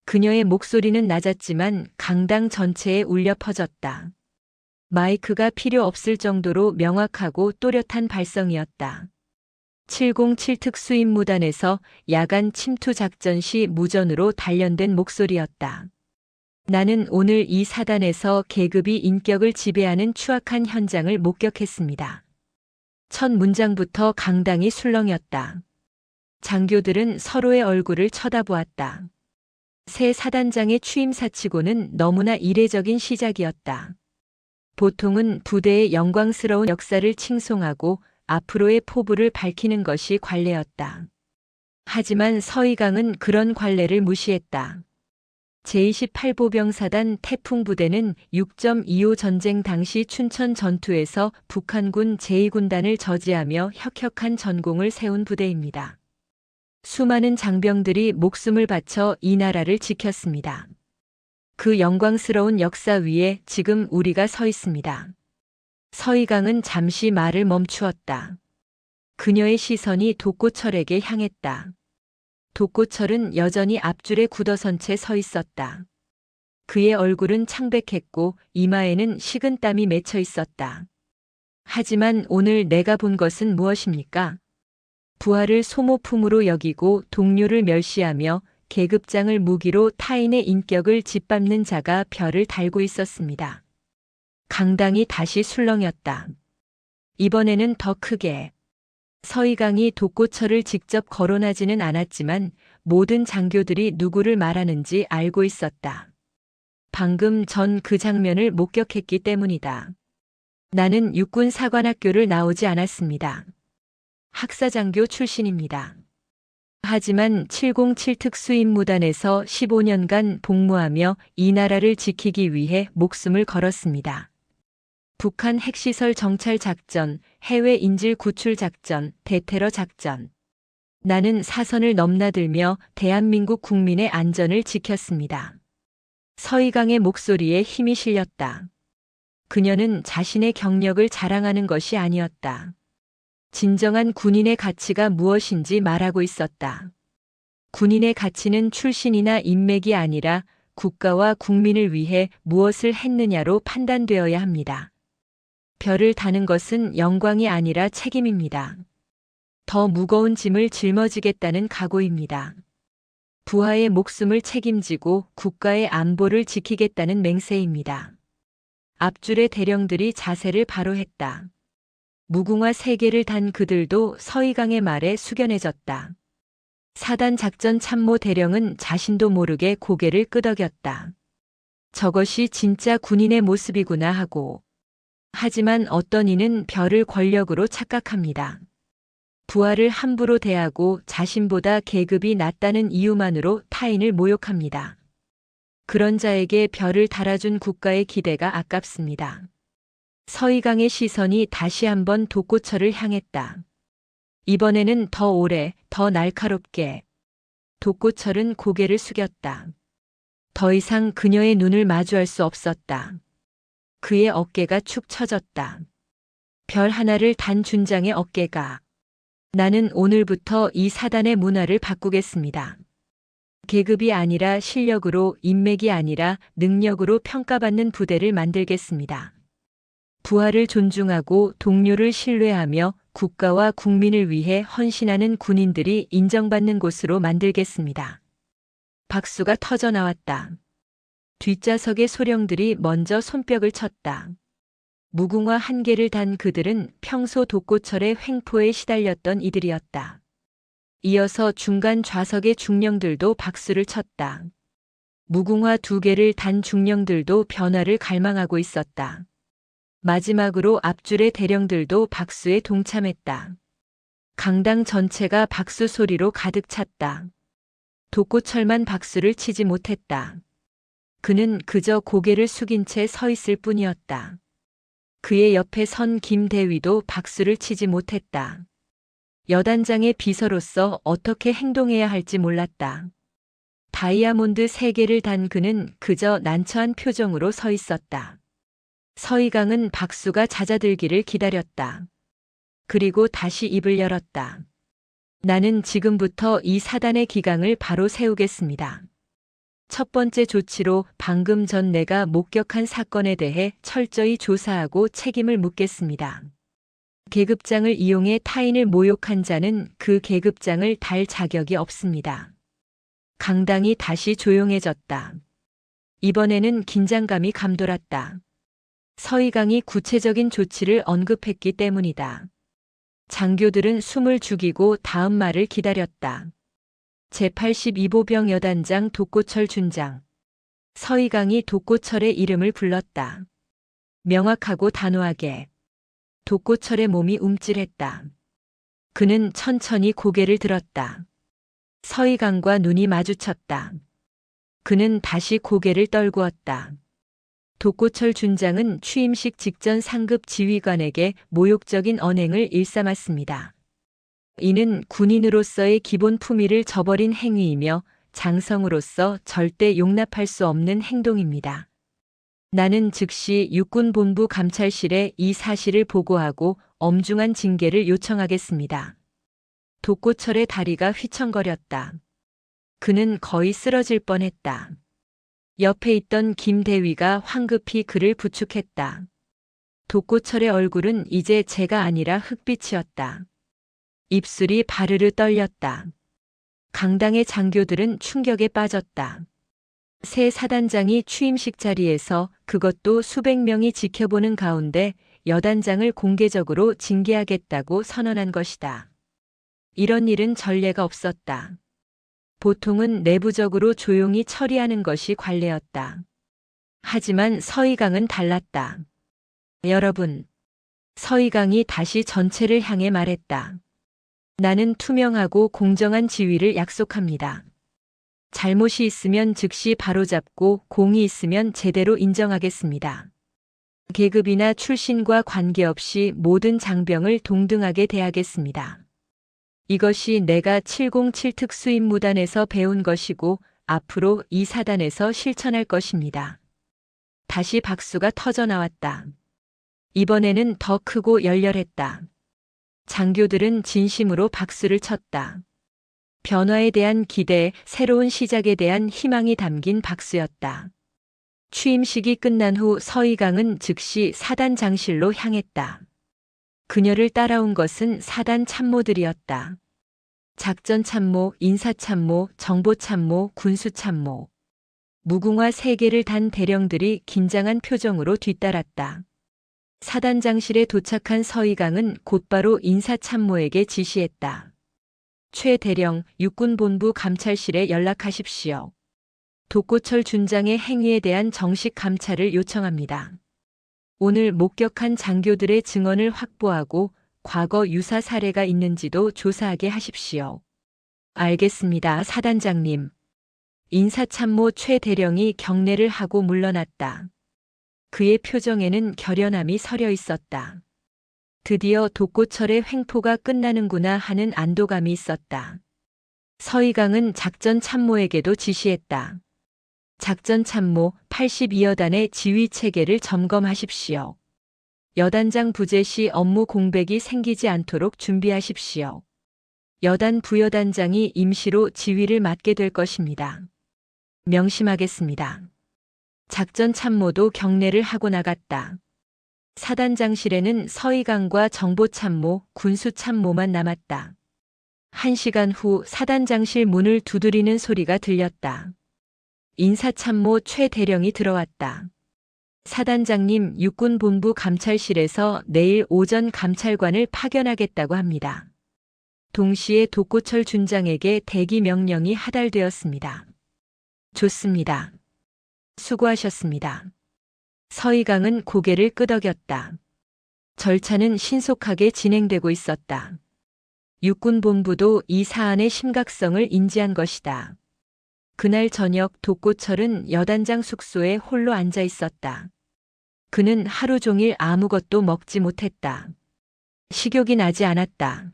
S2: 그녀의 목소리는 낮았지만 강당 전체에 울려 퍼졌다. 마이크가 필요 없을 정도로 명확하고 또렷한 발성이었다. 707 특수임무단에서 야간 침투 작전 시 무전으로 단련된 목소리였다. 나는 오늘 이 사단에서 계급이 인격을 지배하는 추악한 현장을 목격했습니다. 첫 문장부터 강당이 술렁였다. 장교들은 서로의 얼굴을 쳐다보았다. 새 사단장의 취임 사치고는 너무나 이례적인 시작이었다. 보통은 부대의 영광스러운 역사를 칭송하고 앞으로의 포부를 밝히는 것이 관례였다. 하지만 서이강은 그런 관례를 무시했다. 제28보병사단 태풍부대는 6.25 전쟁 당시 춘천 전투에서 북한군 제2군단을 저지하며 혁혁한 전공을 세운 부대입니다. 수많은 장병들이 목숨을 바쳐 이 나라를 지켰습니다. 그 영광스러운 역사 위에 지금 우리가 서 있습니다. 서이강은 잠시 말을 멈추었다. 그녀의 시선이 독고철에게 향했다. 독고철은 여전히 앞줄에 굳어선 채 서 있었다. 그의 얼굴은 창백했고 이마에는 식은땀이 맺혀 있었다. 하지만 오늘 내가 본 것은 무엇입니까? 부하를 소모품으로 여기고 동료를 멸시하며 계급장을 무기로 타인의 인격을 짓밟는 자가 별을 달고 있었습니다. 강당이 다시 술렁였다. 이번에는 더 크게. 서이강이 독고철을 직접 거론하지는 않았지만 모든 장교들이 누구를 말하는지 알고 있었다. 방금 전 그 장면을 목격했기 때문이다. 나는 육군 사관학교를 나오지 않았습니다. 학사장교 출신입니다. 하지만 707 특수임무단에서 15년간 복무하며 이 나라를 지키기 위해 목숨을 걸었습니다. 북한 핵시설 정찰 작전, 해외 인질 구출 작전, 대테러 작전. 나는 사선을 넘나들며 대한민국 국민의 안전을 지켰습니다. 서이강의 목소리에 힘이 실렸다. 그녀는 자신의 경력을 자랑하는 것이 아니었다. 진정한 군인의 가치가 무엇인지 말하고 있었다. 군인의 가치는 출신이나 인맥이 아니라 국가와 국민을 위해 무엇을 했느냐로 판단되어야 합니다. 별을 다는 것은 영광이 아니라 책임입니다. 더 무거운 짐을 짊어지겠다는 각오입니다. 부하의 목숨을 책임지고 국가의 안보를 지키겠다는 맹세입니다. 앞줄의 대령들이 자세를 바로 했다. 무궁화 3개를 단 그들도 서이강의 말에 숙연해졌다. 사단 작전 참모 대령은 자신도 모르게 고개를 끄덕였다. 저것이 진짜 군인의 모습이구나 하고. 하지만 어떤 이는 별을 권력으로 착각합니다. 부하를 함부로 대하고 자신보다 계급이 낮다는 이유만으로 타인을 모욕합니다. 그런 자에게 별을 달아준 국가의 기대가 아깝습니다. 서이강의 시선이 다시 한번 독고철을 향했다. 이번에는 더 오래, 더 날카롭게. 독고철은 고개를 숙였다. 더 이상 그녀의 눈을 마주할 수 없었다. 그의 어깨가 축 처졌다. 별 하나를 단 준장의 어깨가. 나는 오늘부터 이 사단의 문화를 바꾸겠습니다. 계급이 아니라 실력으로, 인맥이 아니라 능력으로 평가받는 부대를 만들겠습니다. 부하를 존중하고 동료를 신뢰하며 국가와 국민을 위해 헌신하는 군인들이 인정받는 곳으로 만들겠습니다. 박수가 터져 나왔다. 뒷좌석의 소령들이 먼저 손뼉을 쳤다. 무궁화 1개를 단 그들은 평소 독고철의 횡포에 시달렸던 이들이었다. 이어서 중간 좌석의 중령들도 박수를 쳤다. 무궁화 2개를 단 중령들도 변화를 갈망하고 있었다. 마지막으로 앞줄의 대령들도 박수에 동참했다. 강당 전체가 박수 소리로 가득 찼다. 독고철만 박수를 치지 못했다. 그는 그저 고개를 숙인 채 서 있을 뿐이었다. 그의 옆에 선 김대위도 박수를 치지 못했다. 여단장의 비서로서 어떻게 행동해야 할지 몰랐다. 다이아몬드 3개를 단 그는 그저 난처한 표정으로 서 있었다. 서이강은 박수가 잦아들기를 기다렸다. 그리고 다시 입을 열었다. 나는 지금부터 이 사단의 기강을 바로 세우겠습니다. 첫 번째 조치로 방금 전 내가 목격한 사건에 대해 철저히 조사하고 책임을 묻겠습니다. 계급장을 이용해 타인을 모욕한 자는 그 계급장을 달 자격이 없습니다. 강당이 다시 조용해졌다. 이번에는 긴장감이 감돌았다. 서이강이 구체적인 조치를 언급했기 때문이다. 장교들은 숨을 죽이고 다음 말을 기다렸다. 제82보병 여단장 독고철 준장. 서희강이 독고철의 이름을 불렀다. 명확하고 단호하게. 독고철의 몸이 움찔했다. 그는 천천히 고개를 들었다. 서희강과 눈이 마주쳤다. 그는 다시 고개를 떨구었다. 독고철 준장은 취임식 직전 상급 지휘관에게 모욕적인 언행을 일삼았습니다. 이는 군인으로서의 기본 품위를 저버린 행위이며 장성으로서 절대 용납할 수 없는 행동입니다. 나는 즉시 육군본부 감찰실에 이 사실을 보고하고 엄중한 징계를 요청하겠습니다. 독고철의 다리가 휘청거렸다. 그는 거의 쓰러질 뻔했다. 옆에 있던 김 대위가 황급히 그를 부축했다. 독고철의 얼굴은 이제 재가 아니라 흙빛이었다. 입술이 바르르 떨렸다. 강당의 장교들은 충격에 빠졌다. 새 사단장이 취임식 자리에서, 그것도 수백 명이 지켜보는 가운데 여단장을 공개적으로 징계하겠다고 선언한 것이다. 이런 일은 전례가 없었다. 보통은 내부적으로 조용히 처리하는 것이 관례였다. 하지만 서희강은 달랐다. 여러분, 서희강이 다시 전체를 향해 말했다. 나는 투명하고 공정한 지위를 약속합니다. 잘못이 있으면 즉시 바로잡고 공이 있으면 제대로 인정하겠습니다. 계급이나 출신과 관계없이 모든 장병을 동등하게 대하겠습니다. 이것이 내가 707 특수임무단에서 배운 것이고 앞으로 이 사단에서 실천할 것입니다. 다시 박수가 터져 나왔다. 이번에는 더 크고 열렬했다. 장교들은 진심으로 박수를 쳤다. 변화에 대한 기대, 새로운 시작에 대한 희망이 담긴 박수였다. 취임식이 끝난 후 서희강은 즉시 사단 장실로 향했다. 그녀를 따라온 것은 사단 참모들이었다. 작전참모, 인사참모, 정보참모, 군수참모. 무궁화 3개를 단 대령들이 긴장한 표정으로 뒤따랐다. 사단장실에 도착한 서희강은 곧바로 인사참모에게 지시했다. 최 대령, 육군본부 감찰실에 연락하십시오. 독고철 준장의 행위에 대한 정식 감찰을 요청합니다. 오늘 목격한 장교들의 증언을 확보하고 과거 유사 사례가 있는지도 조사하게 하십시오. 알겠습니다, 사단장님. 인사참모 최 대령이 경례를 하고 물러났다. 그의 표정에는 결연함이 서려 있었다. 드디어 독고철의 횡포가 끝나는구나 하는 안도감이 있었다. 서희강은 작전 참모에게도 지시했다. 작전 참모 82여단의 지휘 체계를 점검하십시오. 여단장 부재 시 업무 공백이 생기지 않도록 준비하십시오. 여단 부여단장이 임시로 지휘를 맡게 될 것입니다. 명심하겠습니다. 작전 참모도 경례를 하고 나갔다. 사단장실에는 서희강과 정보참모, 군수참모만 남았다. 1시간 후 사단장실 문을 두드리는 소리가 들렸다. 인사참모 최 대령이 들어왔다. 사단장님, 육군본부 감찰실에서 내일 오전 감찰관을 파견하겠다고 합니다. 동시에 독고철 준장에게 대기 명령이 하달되었습니다. 좋습니다. 수고하셨습니다. 서희강은 고개를 끄덕였다. 절차는 신속하게 진행되고 있었다. 육군본부도 이 사안의 심각성을 인지한 것이다. 그날 저녁 독고철은 여단장 숙소에 홀로 앉아 있었다. 그는 하루 종일 아무것도 먹지 못했다. 식욕이 나지 않았다.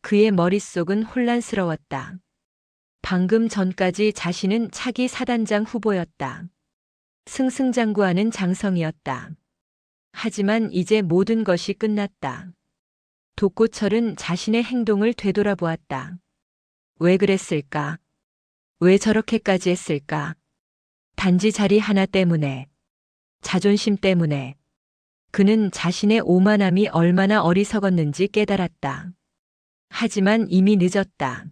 S2: 그의 머릿속은 혼란스러웠다. 방금 전까지 자신은 차기 사단장 후보였다. 승승장구하는 장성이었다. 하지만 이제 모든 것이 끝났다. 독고철은 자신의 행동을 되돌아보았다. 왜 그랬을까? 왜 저렇게까지 했을까? 단지 자리 하나 때문에, 자존심 때문에. 그는 자신의 오만함이 얼마나 어리석었는지 깨달았다. 하지만 이미 늦었다.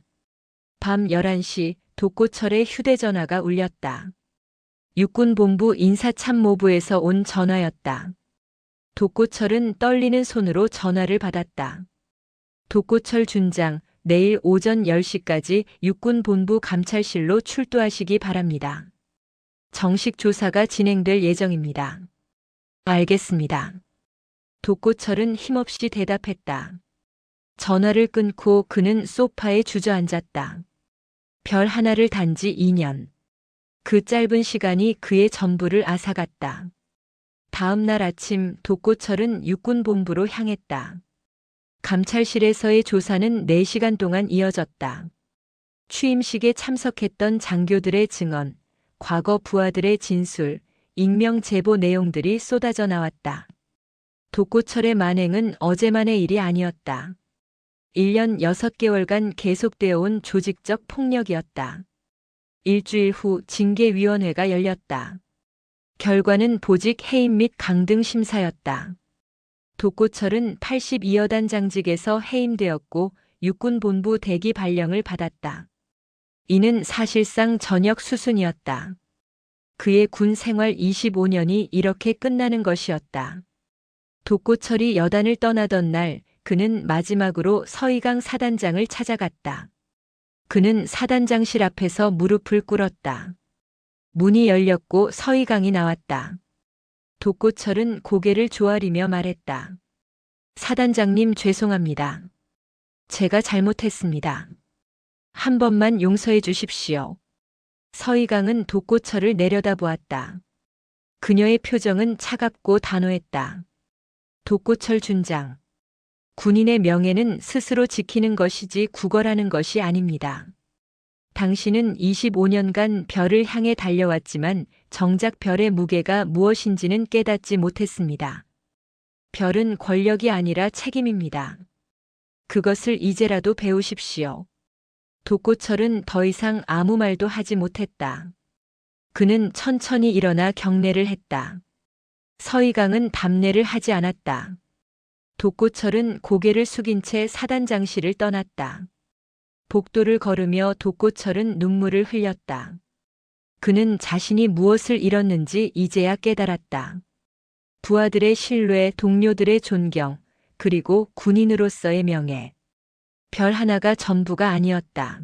S2: 밤 11시 독고철의 휴대전화가 울렸다. 육군본부 인사참모부에서 온 전화였다. 독고철은 떨리는 손으로 전화를 받았다. 독고철 준장, 내일 오전 10시까지 육군본부 감찰실로 출두하시기 바랍니다. 정식 조사가 진행될 예정입니다. 알겠습니다. 독고철은 힘없이 대답했다. 전화를 끊고 그는 소파에 주저앉았다. 별 하나를 단 지 2년. 그 짧은 시간이 그의 전부를 앗아갔다. 다음 날 아침 독고철은 육군본부로 향했다. 감찰실에서의 조사는 4시간 동안 이어졌다. 취임식에 참석했던 장교들의 증언, 과거 부하들의 진술, 익명 제보 내용들이 쏟아져 나왔다. 독고철의 만행은 어제만의 일이 아니었다. 1년 6개월간 계속되어 온 조직적 폭력이었다. 일주일 후 징계위원회가 열렸다. 결과는 보직 해임 및 강등 심사였다. 독고철은 82여단 장직에서 해임되었고 육군본부 대기 발령을 받았다. 이는 사실상 전역 수순이었다. 그의 군 생활 25년이 이렇게 끝나는 것이었다. 독고철이 여단을 떠나던 날 그는 마지막으로 서이강 사단장을 찾아갔다. 그는 사단장실 앞에서 무릎을 꿇었다. 문이 열렸고 서이강이 나왔다. 독고철은 고개를 조아리며 말했다. 사단장님 죄송합니다. 제가 잘못했습니다. 한 번만 용서해 주십시오. 서이강은 독고철을 내려다보았다. 그녀의 표정은 차갑고 단호했다. 독고철 준장. 군인의 명예는 스스로 지키는 것이지 구걸하는 것이 아닙니다. 당신은 25년간 별을 향해 달려왔지만 정작 별의 무게가 무엇인지는 깨닫지 못했습니다. 별은 권력이 아니라 책임입니다. 그것을 이제라도 배우십시오. 독고철은 더 이상 아무 말도 하지 못했다. 그는 천천히 일어나 경례를 했다. 서이강은 답례를 하지 않았다. 독고철은 고개를 숙인 채 사단장실을 떠났다. 복도를 걸으며 독고철은 눈물을 흘렸다. 그는 자신이 무엇을 잃었는지 이제야 깨달았다. 부하들의 신뢰, 동료들의 존경, 그리고 군인으로서의 명예. 별 하나가 전부가 아니었다.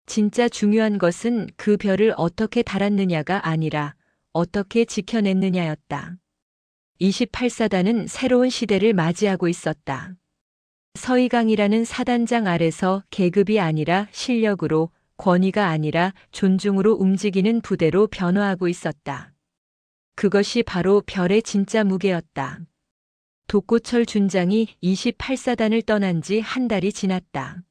S2: 진짜 중요한 것은 그 별을 어떻게 달았느냐가 아니라 어떻게 지켜냈느냐였다. 28사단은 새로운 시대를 맞이하고 있었다. 서이강이라는 사단장 아래서 계급이 아니라 실력으로, 권위가 아니라 존중으로 움직이는 부대로 변화하고 있었다. 그것이 바로 별의 진짜 무게였다. 독고철 준장이 28사단을 떠난 지 한 달이 지났다.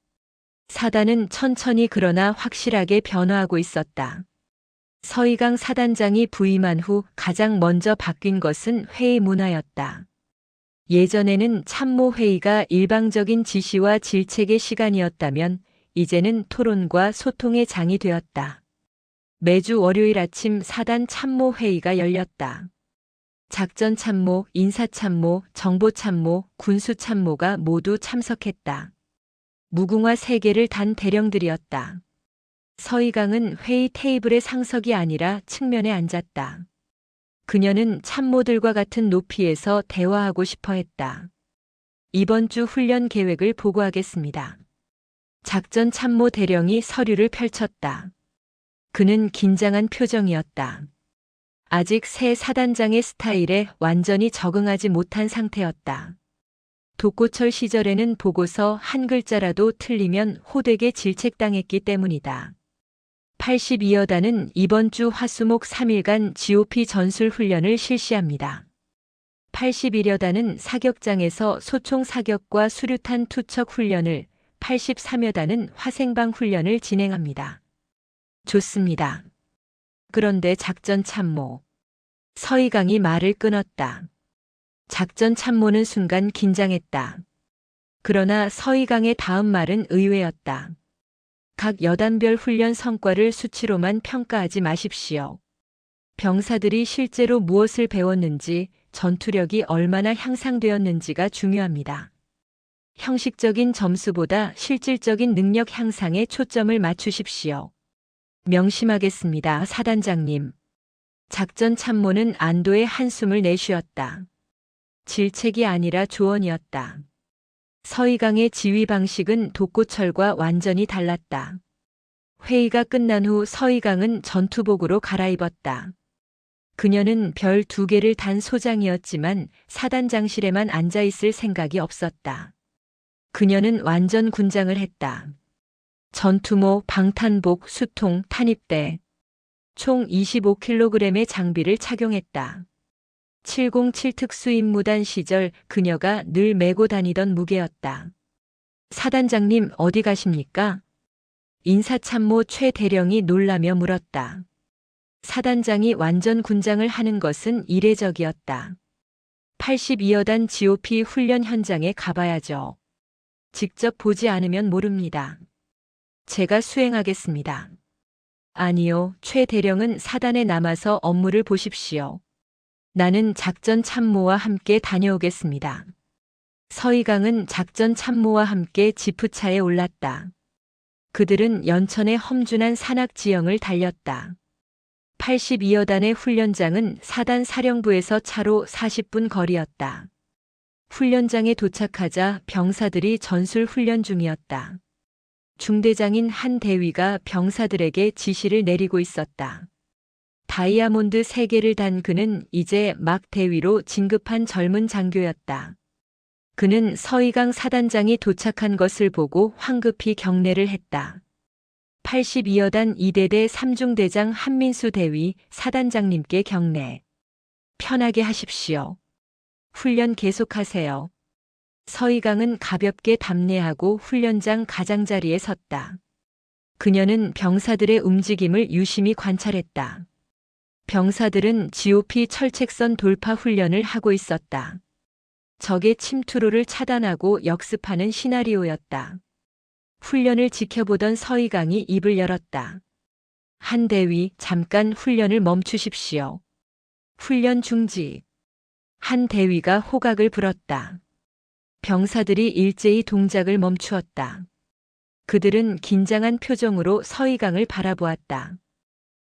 S2: 사단은 천천히 그러나 확실하게 변화하고 있었다. 서이강 사단장이 부임한 후 가장 먼저 바뀐 것은 회의 문화였다. 예전에는 참모회의가 일방적인 지시와 질책의 시간이었다면 이제는 토론과 소통의 장이 되었다. 매주 월요일 아침 사단 참모회의가 열렸다. 작전참모, 인사참모, 정보참모, 군수참모가 모두 참석했다. 무궁화 3개를 단 대령들이었다. 서이강은 회의 테이블의 상석이 아니라 측면에 앉았다. 그녀는 참모들과 같은 높이에서 대화하고 싶어 했다. 이번 주 훈련 계획을 보고하겠습니다. 작전 참모 대령이 서류를 펼쳤다. 그는 긴장한 표정이었다. 아직 새 사단장의 스타일에 완전히 적응하지 못한 상태였다. 독고철 시절에는 보고서 한 글자라도 틀리면 호되게 질책당했기 때문이다. 82여단은 이번 주 화수목 3일간 GOP 전술 훈련을 실시합니다. 81여단은 사격장에서 소총 사격과 수류탄 투척 훈련을, 83여단은 화생방 훈련을 진행합니다. 좋습니다. 그런데 작전 참모. 서이강이 말을 끊었다. 작전 참모는 순간 긴장했다. 그러나 서이강의 다음 말은 의외였다. 각 여단별 훈련 성과를 수치로만 평가하지 마십시오. 병사들이 실제로 무엇을 배웠는지, 전투력이 얼마나 향상되었는지가 중요합니다. 형식적인 점수보다 실질적인 능력 향상에 초점을 맞추십시오. 명심하겠습니다, 사단장님. 작전 참모는 안도의 한숨을 내쉬었다. 질책이 아니라 조언이었다. 서희강의 지휘 방식은 독고철과 완전히 달랐다. 회의가 끝난 후 서희강은 전투복으로 갈아입었다. 그녀는 별 2개를 단 소장이었지만 사단장실에만 앉아있을 생각이 없었다. 그녀는 완전 군장을 했다. 전투모, 방탄복, 수통, 탄입대. 총 25kg의 장비를 착용했다. 707 특수임무단 시절 그녀가 늘 메고 다니던 무게였다. 사단장님 어디 가십니까? 인사참모 최 대령이 놀라며 물었다. 사단장이 완전 군장을 하는 것은 이례적이었다. 82여단 GOP 훈련 현장에 가봐야죠. 직접 보지 않으면 모릅니다. 제가 수행하겠습니다. 아니요, 최 대령은 사단에 남아서 업무를 보십시오. 나는 작전 참모와 함께 다녀오겠습니다. 서희강은 작전 참모와 함께 지프차에 올랐다. 그들은 연천의 험준한 산악 지형을 달렸다. 82여단의 훈련장은 사단 사령부에서 차로 40분 거리였다. 훈련장에 도착하자 병사들이 전술 훈련 중이었다. 중대장인 한 대위가 병사들에게 지시를 내리고 있었다. 다이아몬드 3개를 단 그는 이제 막 대위로 진급한 젊은 장교였다. 그는 서희강 사단장이 도착한 것을 보고 황급히 경례를 했다. 82여단 2대대 3중대장 한민수 대위 사단장님께 경례. 편하게 하십시오. 훈련 계속하세요. 서희강은 가볍게 답례하고 훈련장 가장자리에 섰다. 그녀는 병사들의 움직임을 유심히 관찰했다. 병사들은 GOP 철책선 돌파 훈련을 하고 있었다. 적의 침투로를 차단하고 역습하는 시나리오였다. 훈련을 지켜보던 서희강이 입을 열었다. 한 대위, 잠깐 훈련을 멈추십시오. 훈련 중지. 한 대위가 호각을 불었다. 병사들이 일제히 동작을 멈추었다. 그들은 긴장한 표정으로 서희강을 바라보았다.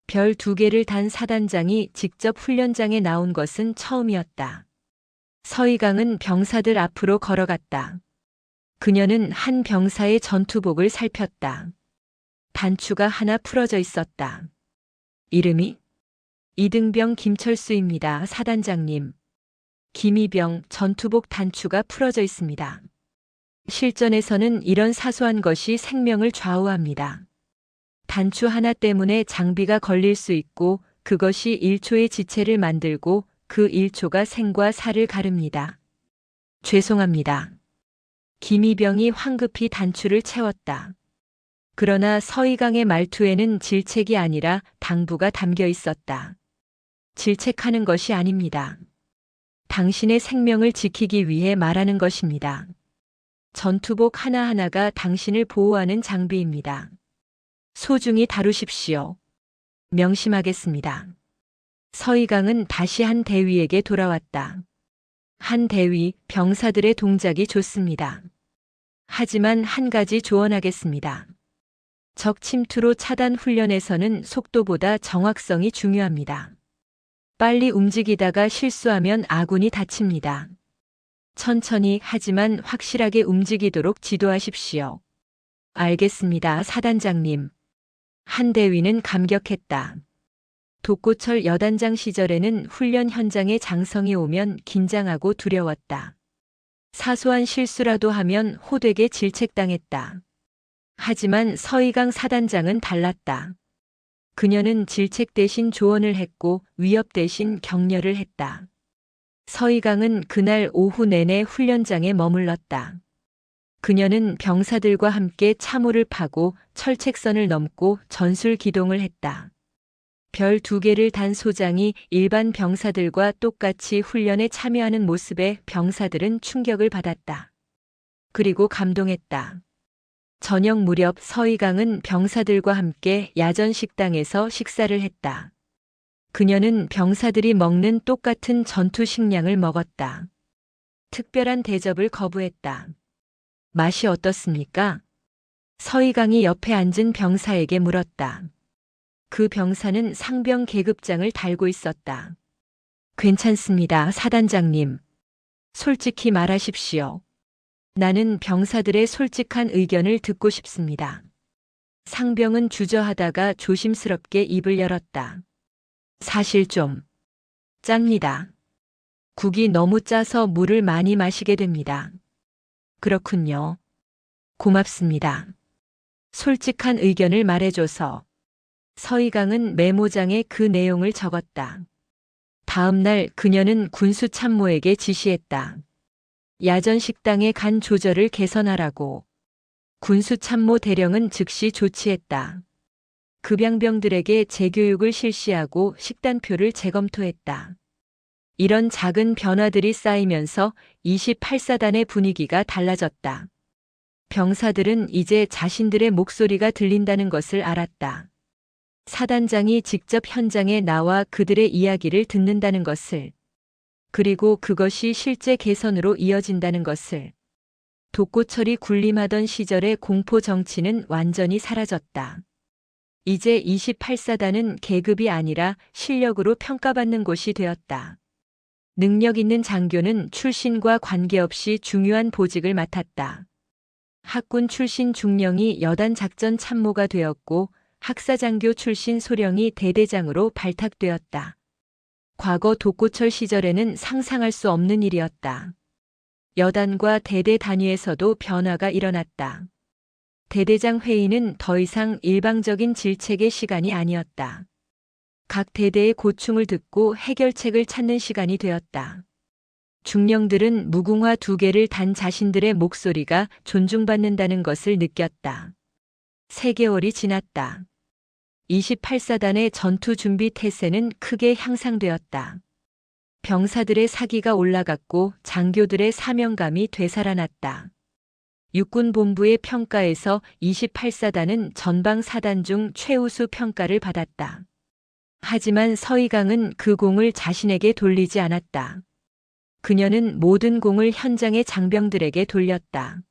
S2: 별 2개를 단 사단장이 직접 훈련장에 나온 것은 처음이었다. 서희강은 병사들 앞으로 걸어갔다. 그녀는 한 병사의 전투복을 살폈다. 단추가 하나 풀어져 있었다. 이름이? 이등병 김철수입니다, 사단장님. 김이병 전투복 단추가 풀어져 있습니다. 실전에서는 이런 사소한 것이 생명을 좌우합니다. 단추 하나 때문에 장비가 걸릴 수 있고 그것이 1초의 지체를 만들고 그 1초가 생과 사를 가릅니다. 죄송합니다. 김이병이 황급히 단추를 채웠다. 그러나 서희강의 말투에는 질책이 아니라 당부가 담겨 있었다. 질책하는 것이 아닙니다. 당신의 생명을 지키기 위해 말하는 것입니다. 전투복 하나하나가 당신을 보호하는 장비입니다. 소중히 다루십시오. 명심하겠습니다. 서희강은 다시 한 대위에게 돌아왔다. 한 대위, 병사들의 동작이 좋습니다. 하지만 한 가지 조언하겠습니다. 적 침투로 차단 훈련에서는 속도보다 정확성이 중요합니다. 빨리 움직이다가 실수하면 아군이 다칩니다. 천천히 하지만 확실하게 움직이도록 지도하십시오. 알겠습니다, 사단장님. 한 대위는 감격했다. 독고철 여단장 시절에는 훈련 현장에 장성이 오면 긴장하고 두려웠다. 사소한 실수라도 하면 호되게 질책당했다. 하지만 서희강 사단장은 달랐다. 그녀는 질책 대신 조언을 했고 위협 대신 격려를 했다. 서희강은 그날 오후 내내 훈련장에 머물렀다. 그녀는 병사들과 함께 참호를 파고 철책선을 넘고 전술 기동을 했다. 별 2개를 단 소장이 일반 병사들과 똑같이 훈련에 참여하는 모습에 병사들은 충격을 받았다. 그리고 감동했다. 저녁 무렵 서희강은 병사들과 함께 야전 식당에서 식사를 했다. 그녀는 병사들이 먹는 똑같은 전투 식량을 먹었다. 특별한 대접을 거부했다. 맛이 어떻습니까? 서희강이 옆에 앉은 병사에게 물었다. 그 병사는 상병 계급장을 달고 있었다. 괜찮습니다, 사단장님. 솔직히 말하십시오. 나는 병사들의 솔직한 의견을 듣고 싶습니다. 상병은 주저하다가 조심스럽게 입을 열었다. 사실 좀 짭니다. 국이 너무 짜서 물을 많이 마시게 됩니다. 그렇군요. 고맙습니다. 솔직한 의견을 말해줘서. 서희강은 메모장에 그 내용을 적었다. 다음 날 그녀는 군수 참모에게 지시했다. 야전 식당의 간 조절을 개선하라고. 군수 참모 대령은 즉시 조치했다. 급양병들에게 재교육을 실시하고 식단표를 재검토했다. 이런 작은 변화들이 쌓이면서 28사단의 분위기가 달라졌다. 병사들은 이제 자신들의 목소리가 들린다는 것을 알았다. 사단장이 직접 현장에 나와 그들의 이야기를 듣는다는 것을, 그리고 그것이 실제 개선으로 이어진다는 것을. 독고철이 군림하던 시절의 공포 정치는 완전히 사라졌다. 이제 28사단은 계급이 아니라 실력으로 평가받는 곳이 되었다. 능력 있는 장교는 출신과 관계없이 중요한 보직을 맡았다. 학군 출신 중령이 여단 작전 참모가 되었고 학사장교 출신 소령이 대대장으로 발탁되었다. 과거 독고철 시절에는 상상할 수 없는 일이었다. 여단과 대대 단위에서도 변화가 일어났다. 대대장 회의는 더 이상 일방적인 질책의 시간이 아니었다. 각 대대의 고충을 듣고 해결책을 찾는 시간이 되었다. 중령들은 무궁화 두 개를 단 자신들의 목소리가 존중받는다는 것을 느꼈다. 3개월이 지났다. 28사단의 전투 준비 태세는 크게 향상되었다. 병사들의 사기가 올라갔고 장교들의 사명감이 되살아났다. 육군본부의 평가에서 28사단은 전방 사단 중 최우수 평가를 받았다. 하지만 서희강은 그 공을 자신에게 돌리지 않았다. 그녀는 모든 공을 현장의 장병들에게 돌렸다.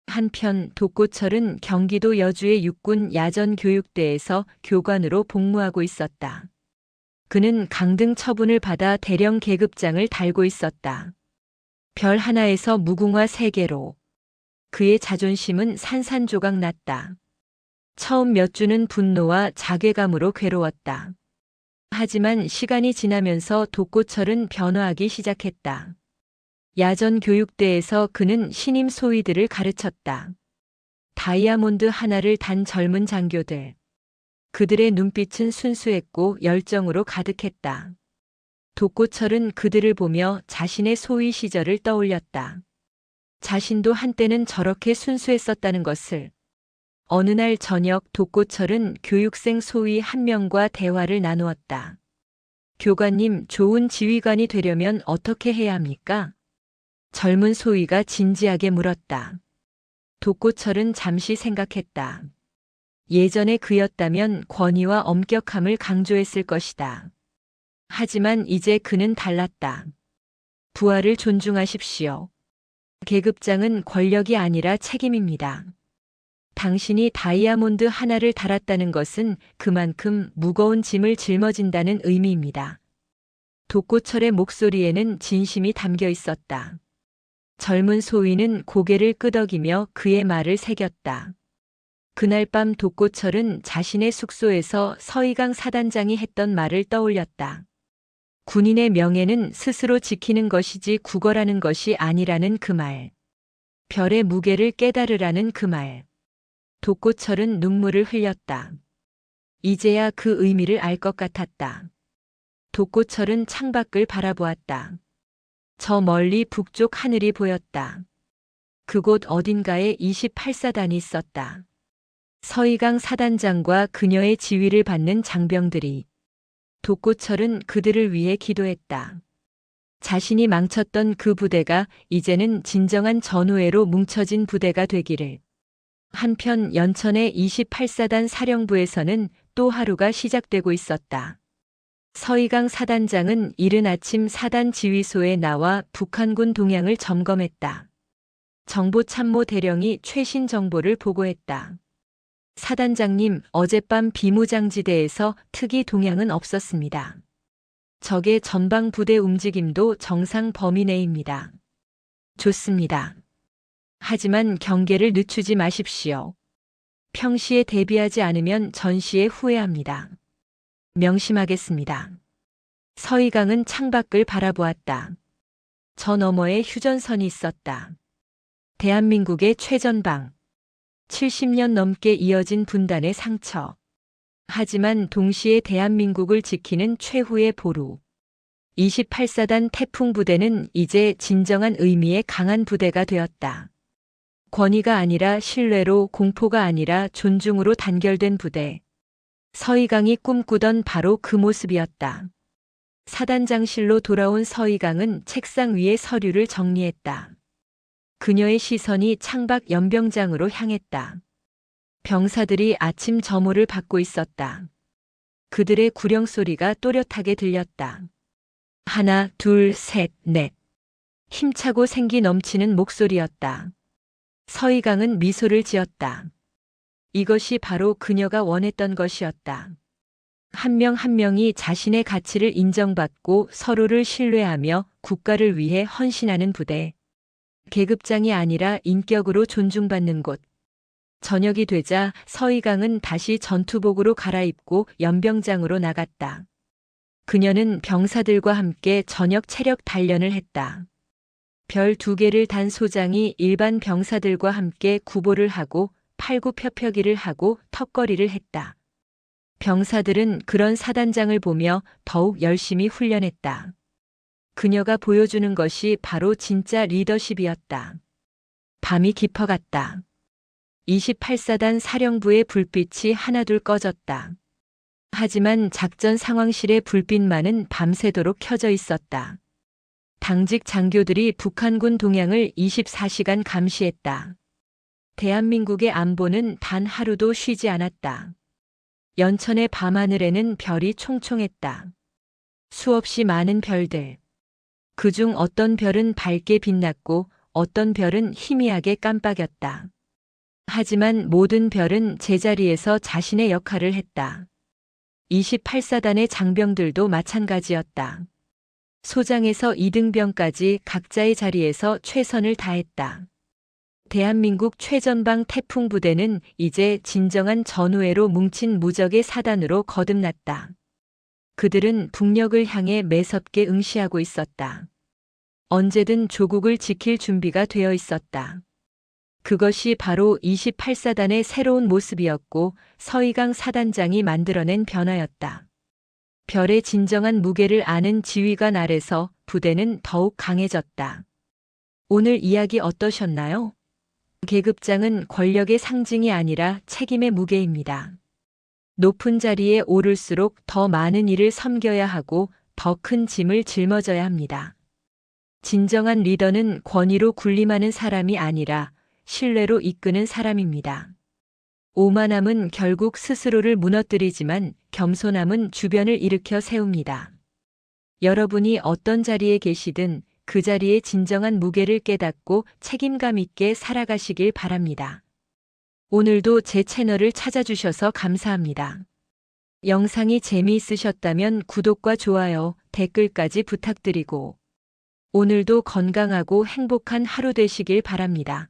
S2: 한편 독고철은 경기도 여주의 육군 야전교육대에서 교관으로 복무하고 있었다. 그는 강등 처분을 받아 대령 계급장을 달고 있었다. 별 하나에서 무궁화 3개로. 그의 자존심은 산산조각 났다. 처음 몇 주는 분노와 자괴감으로 괴로웠다. 하지만 시간이 지나면서 독고철은 변화하기 시작했다. 야전 교육대에서 그는 신임 소위들을 가르쳤다. 다이아몬드 하나를 단 젊은 장교들. 그들의 눈빛은 순수했고 열정으로 가득했다. 독고철은 그들을 보며 자신의 소위 시절을 떠올렸다. 자신도 한때는 저렇게 순수했었다는 것을. 어느 날 저녁 독고철은 교육생 소위 한 명과 대화를 나누었다. 교관님, 좋은 지휘관이 되려면 어떻게 해야 합니까? 젊은 소위가 진지하게 물었다. 독고철은 잠시 생각했다. 예전에 그였다면 권위와 엄격함을 강조했을 것이다. 하지만 이제 그는 달랐다. 부하를 존중하십시오. 계급장은 권력이 아니라 책임입니다. 당신이 다이아몬드 하나를 달았다는 것은 그만큼 무거운 짐을 짊어진다는 의미입니다. 독고철의 목소리에는 진심이 담겨 있었다. 젊은 소위는 고개를 끄덕이며 그의 말을 새겼다. 그날 밤 독고철은 자신의 숙소에서 서희강 사단장이 했던 말을 떠올렸다. 군인의 명예는 스스로 지키는 것이지 구걸하는 것이 아니라는 그 말. 별의 무게를 깨달으라는 그 말. 독고철은 눈물을 흘렸다. 이제야 그 의미를 알 것 같았다. 독고철은 창밖을 바라보았다. 저 멀리 북쪽 하늘이 보였다. 그곳 어딘가에 28사단이 있었다. 서희강 사단장과 그녀의 지휘를 받는 장병들이. 독고철은 그들을 위해 기도했다. 자신이 망쳤던 그 부대가 이제는 진정한 전우회로 뭉쳐진 부대가 되기를. 한편 연천의 28사단 사령부에서는 또 하루가 시작되고 있었다. 서희강 사단장은 이른 아침 사단 지휘소에 나와 북한군 동향을 점검했다. 정보참모 대령이 최신 정보를 보고했다. 사단장님, 어젯밤 비무장지대에서 특이 동향은 없었습니다. 적의 전방 부대 움직임도 정상 범위 내입니다. 좋습니다. 하지만 경계를 늦추지 마십시오. 평시에 대비하지 않으면 전시에 후회합니다. 명심하겠습니다. 서희강은 창밖을 바라보았다. 저 너머에 휴전선이 있었다. 대한민국의 최전방. 70년 넘게 이어진 분단의 상처. 하지만 동시에 대한민국을 지키는 최후의 보루. 28사단 태풍 부대는 이제 진정한 의미의 강한 부대가 되었다. 권위가 아니라 신뢰로, 공포가 아니라 존중으로 단결된 부대. 서희강이 꿈꾸던 바로 그 모습이었다. 사단장실로 돌아온 서희강은 책상 위에 서류를 정리했다. 그녀의 시선이 창밖 연병장으로 향했다. 병사들이 아침 점호를 받고 있었다. 그들의 구령 소리가 또렷하게 들렸다. 하나, 둘, 셋, 넷. 힘차고 생기 넘치는 목소리였다. 서희강은 미소를 지었다. 이것이 바로 그녀가 원했던 것이었다. 한 명 한 명이 자신의 가치를 인정받고 서로를 신뢰하며 국가를 위해 헌신하는 부대. 계급장이 아니라 인격으로 존중받는 곳. 저녁이 되자 서희강은 다시 전투복으로 갈아입고 연병장으로 나갔다. 그녀는 병사들과 함께 저녁 체력 단련을 했다. 별 2개를 단 소장이 일반 병사들과 함께 구보를 하고 팔굽혀펴기를 하고 턱걸이를 했다. 병사들은 그런 사단장을 보며 더욱 열심히 훈련했다. 그녀가 보여주는 것이 바로 진짜 리더십이었다. 밤이 깊어갔다. 28사단 사령부의 불빛이 하나둘 꺼졌다. 하지만 작전 상황실의 불빛만은 밤새도록 켜져 있었다. 당직 장교들이 북한군 동향을 24시간 감시했다. 대한민국의 안보는 단 하루도 쉬지 않았다. 연천의 밤하늘에는 별이 총총했다. 수없이 많은 별들. 그중 어떤 별은 밝게 빛났고 어떤 별은 희미하게 깜빡였다. 하지만 모든 별은 제자리에서 자신의 역할을 했다. 28사단의 장병들도 마찬가지였다. 소장에서 2등병까지 각자의 자리에서 최선을 다했다. 대한민국 최전방 태풍 부대는 이제 진정한 전우회로 뭉친 무적의 사단으로 거듭났다. 그들은 북녘을 향해 매섭게 응시하고 있었다. 언제든 조국을 지킬 준비가 되어 있었다. 그것이 바로 28사단의 새로운 모습이었고 서희강 사단장이 만들어낸 변화였다. 별의 진정한 무게를 아는 지휘관 아래서 부대는 더욱 강해졌다. 오늘 이야기 어떠셨나요? 계급장은 권력의 상징이 아니라 책임의 무게입니다. 높은 자리에 오를수록 더 많은 일을 섬겨야 하고 더 큰 짐을 짊어져야 합니다. 진정한 리더는 권위로 군림하는 사람이 아니라 신뢰로 이끄는 사람입니다. 오만함은 결국 스스로를 무너뜨리지만 겸손함은 주변을 일으켜 세웁니다. 여러분이 어떤 자리에 계시든 그 자리의 진정한 무게를 깨닫고 책임감 있게 살아가시길 바랍니다. 오늘도 제 채널을 찾아주셔서 감사합니다. 영상이 재미있으셨다면 구독과 좋아요, 댓글까지 부탁드리고 오늘도 건강하고 행복한 하루 되시길 바랍니다.